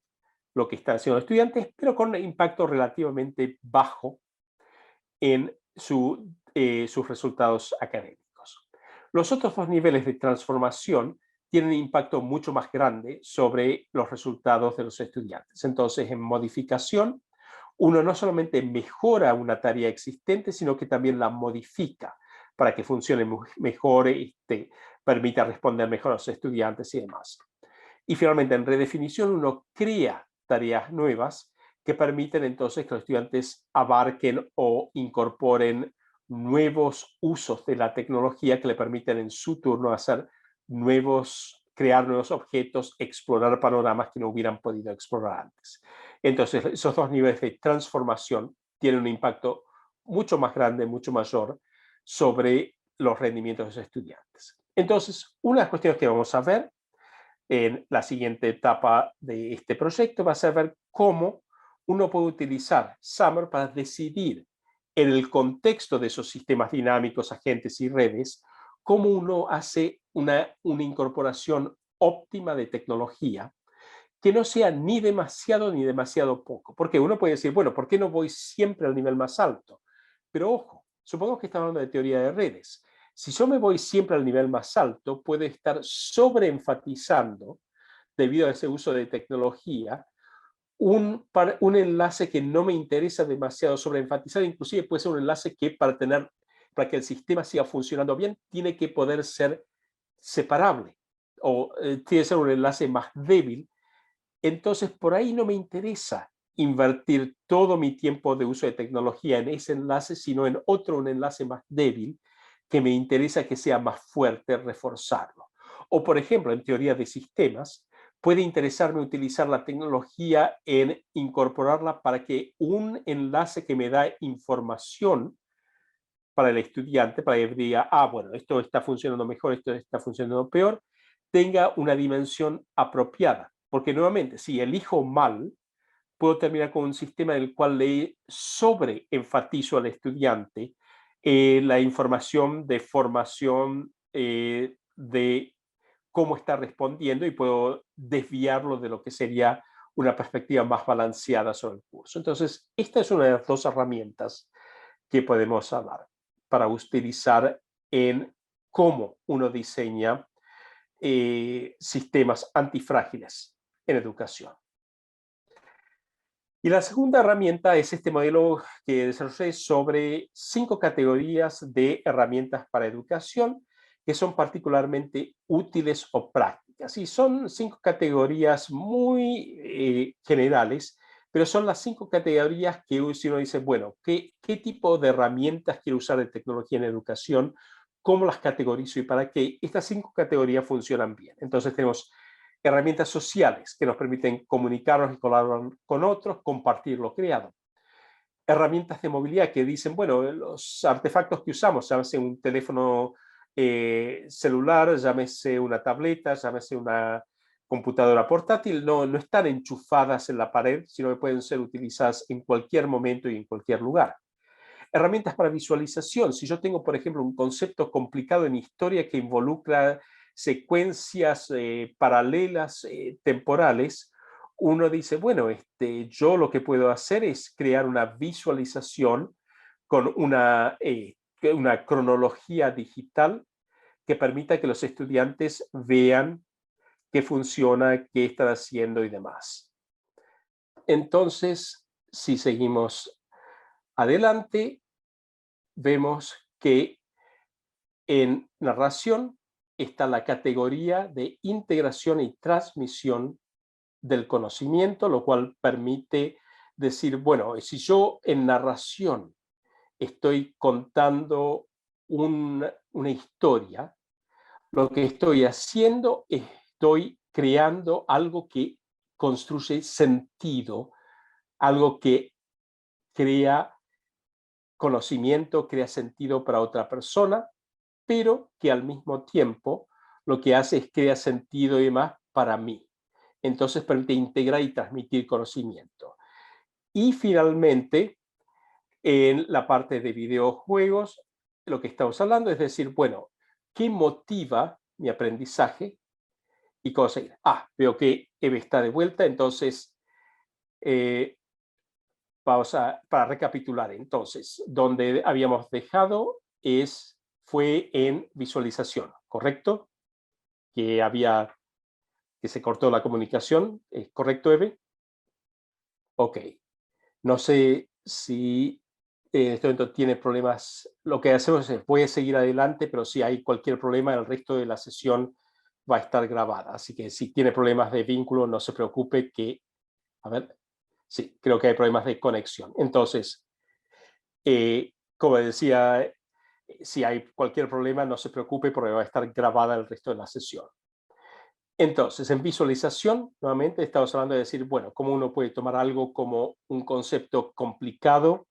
lo que están haciendo los estudiantes, pero con un impacto relativamente bajo en sus resultados académicos. Los otros dos niveles de transformación tienen un impacto mucho más grande sobre los resultados de los estudiantes. Entonces, en modificación, uno no solamente mejora una tarea existente, sino que también la modifica para que funcione mejor y permita responder mejor a los estudiantes y demás. Y finalmente, en redefinición, uno crea tareas nuevas que permiten entonces que los estudiantes abarquen o incorporen nuevos usos de la tecnología que le permiten en su turno hacer crear nuevos objetos, explorar panoramas que no hubieran podido explorar antes. Entonces, esos dos niveles de transformación tienen un impacto mucho más grande, mucho mayor sobre los rendimientos de los estudiantes. Entonces, una de las cuestiones que vamos a ver en la siguiente etapa de este proyecto va a ser ver cómo uno puede utilizar Summer para decidir en el contexto de esos sistemas dinámicos, agentes y redes, cómo uno hace una incorporación óptima de tecnología que no sea ni demasiado poco. Porque uno puede decir, bueno, ¿por qué no voy siempre al nivel más alto? Pero ojo, supongamos que estamos hablando de teoría de redes. Si yo me voy siempre al nivel más alto, puede estar sobreenfatizando, debido a ese uso de tecnología, un enlace que no me interesa demasiado sobreenfatizar. Inclusive puede ser un enlace que para que el sistema siga funcionando bien, tiene que poder ser separable o tiene que ser un enlace más débil. Entonces, por ahí no me interesa invertir todo mi tiempo de uso de tecnología en ese enlace, sino en un enlace más débil, que me interesa que sea más fuerte, reforzarlo. O, por ejemplo, en teoría de sistemas, puede interesarme utilizar la tecnología en incorporarla para que un enlace que me da información para el estudiante, para que diga, bueno, esto está funcionando mejor, esto está funcionando peor, tenga una dimensión apropiada. Porque nuevamente, si elijo mal, puedo terminar con un sistema en el cual le sobreenfatizo al estudiante la información de formación de cómo está respondiendo y puedo desviarlo de lo que sería una perspectiva más balanceada sobre el curso. Entonces, esta es una de las dos herramientas que podemos hablar para utilizar en cómo uno diseña sistemas antifrágiles en educación. Y la segunda herramienta es este modelo que desarrollé sobre 5 categorías de herramientas para educación que son particularmente útiles o prácticas. Y son 5 categorías muy generales, pero son las 5 categorías que si uno dice, bueno, ¿qué tipo de herramientas quiero usar de tecnología en educación? cómo las categorizo y para qué, estas 5 categorías funcionan bien. Entonces tenemos herramientas sociales que nos permiten comunicarnos y colaborar con otros, compartir lo creado. Herramientas de movilidad que dicen, bueno, los artefactos que usamos, llámese un teléfono celular, llámese una tableta, llámese una computadora portátil, no están enchufadas en la pared, sino que pueden ser utilizadas en cualquier momento y en cualquier lugar. Herramientas para visualización. Si yo tengo, por ejemplo, un concepto complicado en historia que involucra secuencias paralelas temporales, uno dice, bueno, yo lo que puedo hacer es crear una visualización con una cronología digital que permita que los estudiantes vean qué funciona, qué están haciendo y demás. Entonces, si seguimos adelante, vemos que en narración está la categoría de integración y transmisión del conocimiento, lo cual permite decir, bueno, si yo en narración estoy contando una historia, lo que estoy haciendo es estoy creando algo que construye sentido, algo que crea conocimiento, crea sentido para otra persona, pero que al mismo tiempo lo que hace es crear sentido y demás para mí. Entonces permite integrar y transmitir conocimiento. Y finalmente, en la parte de videojuegos, lo que estamos hablando es decir, bueno, ¿qué motiva mi aprendizaje? Y conseguir. Veo que Eve está de vuelta, entonces vamos para recapitular. Entonces, donde habíamos dejado fue en visualización, ¿correcto? Que se cortó la comunicación, ¿es correcto, Eve? Ok. No sé si en este momento tiene problemas. Lo que hacemos es, puede seguir adelante, pero si hay cualquier problema, el resto de la sesión va a estar grabada. Así que si tiene problemas de vínculo, no se preocupe que, a ver, sí, creo que hay problemas de conexión. Entonces, como decía, si hay cualquier problema, no se preocupe porque va a estar grabada el resto de la sesión. Entonces, en visualización, nuevamente estamos hablando de decir, bueno, cómo uno puede tomar algo como un concepto complicado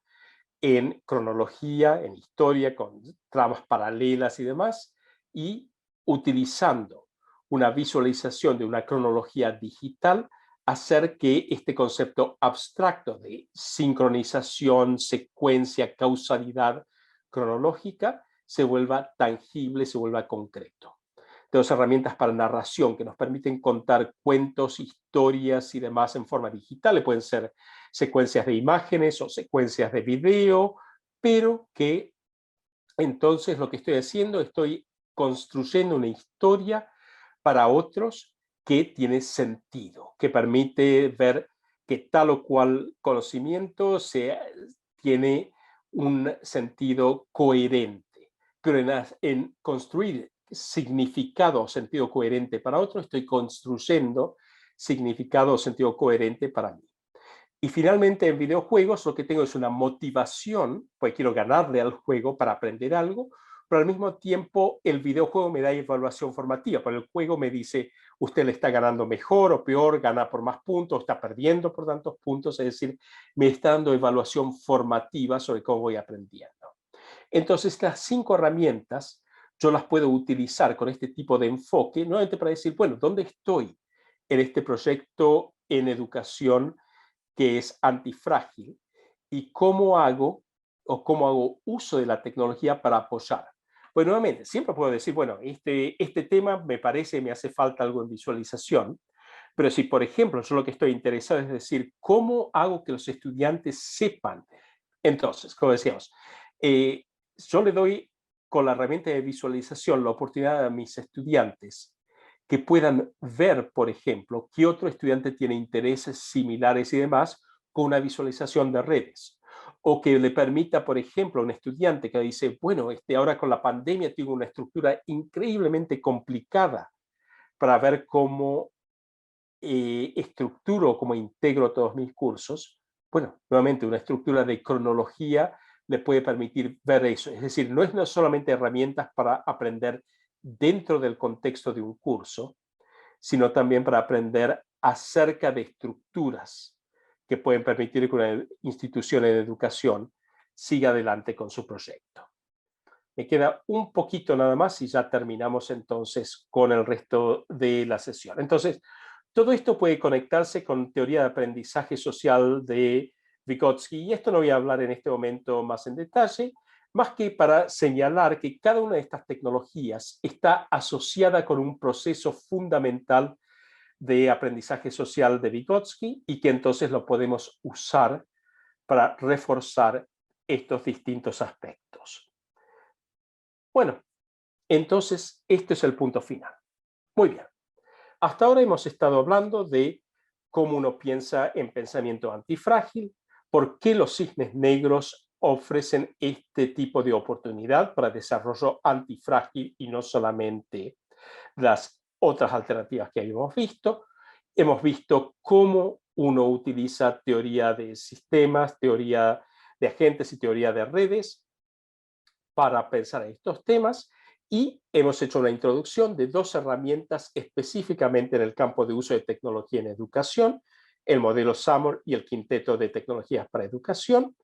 en cronología, en historia, con tramas paralelas y demás, y utilizando una visualización de una cronología digital, hacer que este concepto abstracto de sincronización, secuencia, causalidad cronológica se vuelva tangible, se vuelva concreto. Tenemos herramientas para narración que nos permiten contar cuentos, historias y demás en forma digital. Pueden ser secuencias de imágenes o secuencias de video, pero que entonces lo que estoy haciendo, estoy construyendo una historia para otros que tiene sentido, que permite ver que tal o cual conocimiento tiene un sentido coherente. Pero en construir significado o sentido coherente para otro, estoy construyendo significado o sentido coherente para mí. Y finalmente en videojuegos lo que tengo es una motivación, pues quiero ganarle al juego para aprender algo, pero al mismo tiempo el videojuego me da evaluación formativa, pero el juego me dice, usted le está ganando mejor o peor, gana por más puntos, está perdiendo por tantos puntos, es decir, me está dando evaluación formativa sobre cómo voy aprendiendo. Entonces, estas 5 herramientas yo las puedo utilizar con este tipo de enfoque, nuevamente para decir, bueno, ¿dónde estoy en este proyecto en educación que es antifrágil? ¿Y cómo hago uso de la tecnología para apoyar? Pues nuevamente, siempre puedo decir, bueno, este tema me hace falta algo en visualización, pero si, por ejemplo, yo lo que estoy interesado es decir, ¿cómo hago que los estudiantes sepan? Entonces, como decíamos, yo le doy con la herramienta de visualización la oportunidad a mis estudiantes que puedan ver, por ejemplo, qué otro estudiante tiene intereses similares y demás con una visualización de redes. O que le permita, por ejemplo, a un estudiante que dice, bueno, ahora con la pandemia tengo una estructura increíblemente complicada para ver cómo estructuro, cómo integro todos mis cursos. Bueno, nuevamente una estructura de cronología le puede permitir ver eso. Es decir, no solamente herramientas para aprender dentro del contexto de un curso, sino también para aprender acerca de estructuras que pueden permitir que una institución de educación siga adelante con su proyecto. Me queda un poquito nada más y ya terminamos entonces con el resto de la sesión. Entonces, todo esto puede conectarse con teoría de aprendizaje social de Vygotsky, y esto no voy a hablar en este momento más en detalle, más que para señalar que cada una de estas tecnologías está asociada con un proceso fundamental de aprendizaje social de Vygotsky y que entonces lo podemos usar para reforzar estos distintos aspectos. Bueno, entonces este es el punto final. Muy bien. Hasta ahora hemos estado hablando de cómo uno piensa en pensamiento antifrágil, por qué los cisnes negros ofrecen este tipo de oportunidad para desarrollo antifrágil y no solamente las otras alternativas que habíamos visto. Hemos visto cómo uno utiliza teoría de sistemas, teoría de agentes y teoría de redes para pensar en estos temas, y hemos hecho una introducción de dos herramientas específicamente en el campo de uso de tecnología en educación, el modelo SAMR y el quinteto de tecnologías para educación,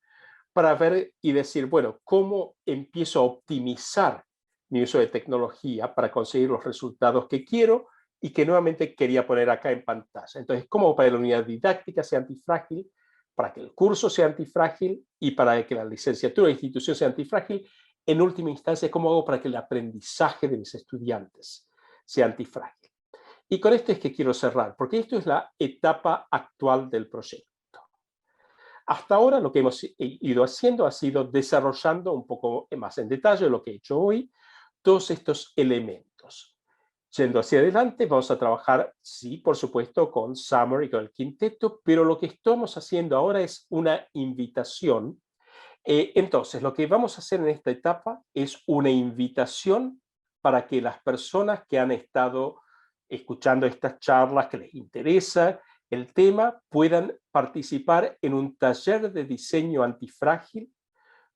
para ver y decir, bueno, ¿cómo empiezo a optimizar mi uso de tecnología para conseguir los resultados que quiero y que nuevamente quería poner acá en pantalla? Entonces, ¿cómo para que la unidad didáctica sea antifrágil, para que el curso sea antifrágil y para que la licenciatura de institución sea antifrágil? En última instancia, ¿cómo hago para que el aprendizaje de mis estudiantes sea antifrágil? Y con esto es que quiero cerrar, porque esto es la etapa actual del proyecto. Hasta ahora lo que hemos ido haciendo ha sido desarrollando un poco más en detalle lo que he hecho hoy, todos estos elementos. Yendo hacia adelante, vamos a trabajar, sí, por supuesto, con Summer y con el quinteto, pero lo que estamos haciendo ahora es una invitación. Entonces, lo que vamos a hacer en esta etapa es una invitación para que las personas que han estado escuchando estas charlas, que les interesa el tema, puedan participar en un taller de diseño antifrágil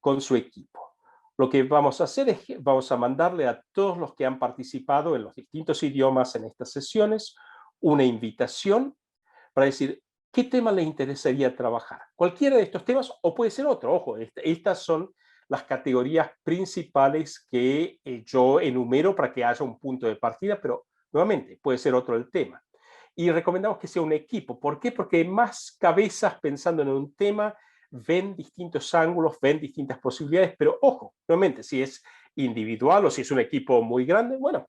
con su equipo. Lo que vamos a hacer es que vamos a mandarle a todos los que han participado en los distintos idiomas en estas sesiones una invitación para decir, ¿qué tema les interesaría trabajar? Cualquiera de estos temas o puede ser otro. Ojo, estas son las categorías principales que yo enumero para que haya un punto de partida, pero nuevamente puede ser otro el tema. Y recomendamos que sea un equipo. ¿Por qué? Porque más cabezas pensando en un tema ven distintos ángulos, ven distintas posibilidades, pero ojo, nuevamente, si es individual o si es un equipo muy grande, bueno,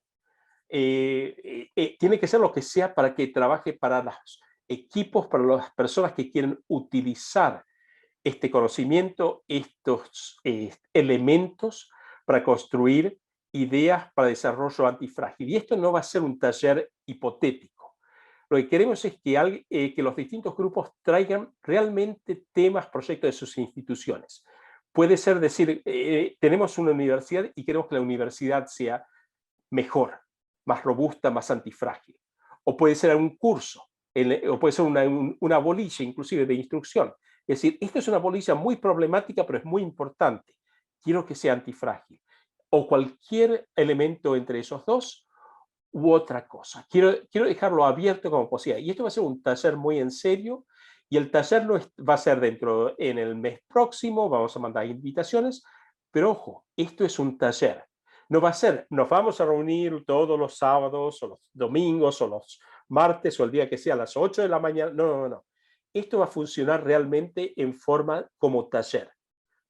tiene que ser lo que sea para que trabaje para los equipos, para las personas que quieren utilizar este conocimiento, estos elementos para construir ideas para desarrollo antifrágil. Y esto no va a ser un taller hipotético. Lo que queremos es que los distintos grupos traigan realmente temas, proyectos de sus instituciones. Puede ser decir, tenemos una universidad y queremos que la universidad sea mejor, más robusta, más antifrágil. O puede ser un curso, o puede ser una bolilla inclusive de instrucción. Es decir, esta es una bolilla muy problemática, pero es muy importante. Quiero que sea antifrágil. O cualquier elemento entre esos dos u otra cosa. Quiero dejarlo abierto como posible. Y esto va a ser un taller muy en serio. Y el taller va a ser en el mes próximo. Vamos a mandar invitaciones. Pero ojo, esto es un taller. No va a ser, nos vamos a reunir todos los sábados o los domingos o los martes o el día que sea a las 8 de la mañana. No, no, no. Esto va a funcionar realmente en forma como taller.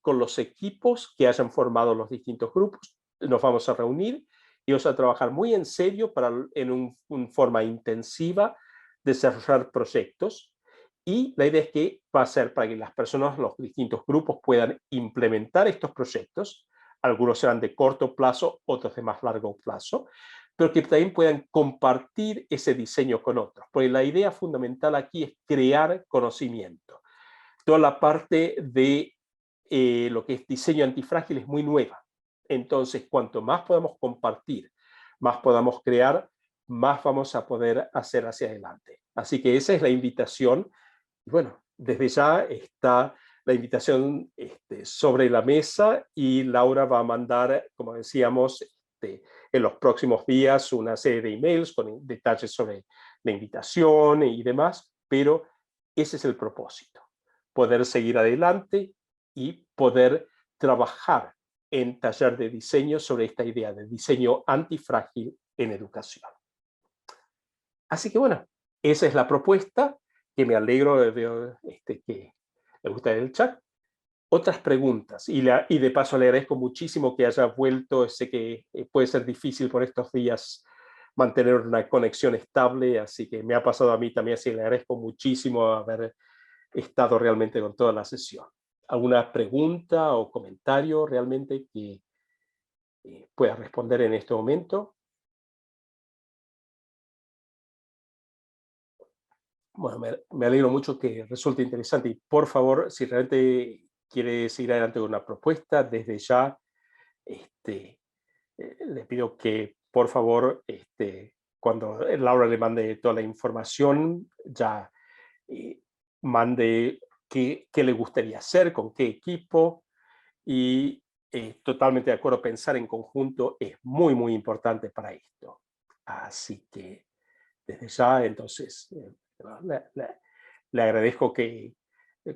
Con los equipos que hayan formado los distintos grupos, nos vamos a reunir y vamos a trabajar muy en serio para en una forma intensiva desarrollar proyectos. Y la idea es que va a ser para que las personas, los distintos grupos puedan implementar estos proyectos. Algunos serán de corto plazo, otros de más largo plazo, pero que también puedan compartir ese diseño con otros. Porque la idea fundamental aquí es crear conocimiento. Toda la parte de lo que es diseño antifrágil es muy nueva. Entonces, cuanto más podamos compartir, más podamos crear, más vamos a poder hacer hacia adelante. Así que esa es la invitación. Y bueno, desde ya está la invitación sobre la mesa y Laura va a mandar, como decíamos, en los próximos días una serie de emails con detalles sobre la invitación y demás, pero ese es el propósito, poder seguir adelante y poder trabajar en taller de diseño sobre esta idea de diseño antifrágil en educación. Así que bueno, esa es la propuesta, que me alegro de ver que le gusta el chat. Otras preguntas, y de paso le agradezco muchísimo que haya vuelto, sé que puede ser difícil por estos días mantener una conexión estable, así que me ha pasado a mí también, así que le agradezco muchísimo haber estado realmente con toda la sesión. ¿Alguna pregunta o comentario realmente que pueda responder en este momento? Bueno, me alegro mucho que resulte interesante y por favor, si realmente quiere seguir adelante con una propuesta, desde ya le pido que por favor, cuando Laura le mande toda la información, ya mande qué le gustaría hacer, con qué equipo, y totalmente de acuerdo, pensar en conjunto es muy, muy importante para esto. Así que desde ya, entonces, le agradezco que,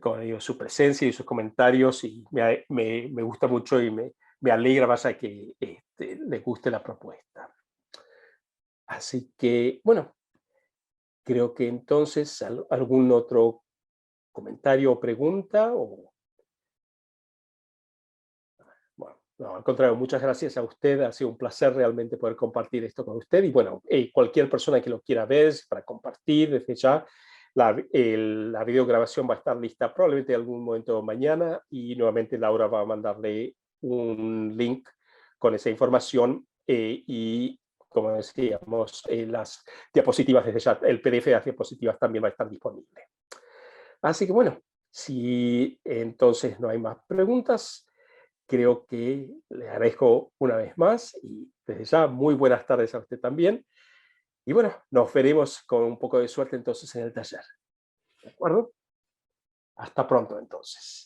como digo, su presencia y sus comentarios, y me gusta mucho y me alegra, vaya, que le guste la propuesta. Así que, bueno, creo que entonces algún otro comentario o pregunta. Bueno, no, al contrario, muchas gracias a usted. Ha sido un placer realmente poder compartir esto con usted. Y bueno, cualquier persona que lo quiera ver para compartir, desde ya, la videograbación va a estar lista probablemente en algún momento mañana, y nuevamente Laura va a mandarle un link con esa información y, como decíamos, las diapositivas desde ya, el PDF de las diapositivas también va a estar disponible. Así que bueno, si entonces no hay más preguntas, creo que le agradezco una vez más y desde ya muy buenas tardes a usted también. Y bueno, nos veremos con un poco de suerte entonces en el taller. ¿De acuerdo? Hasta pronto entonces.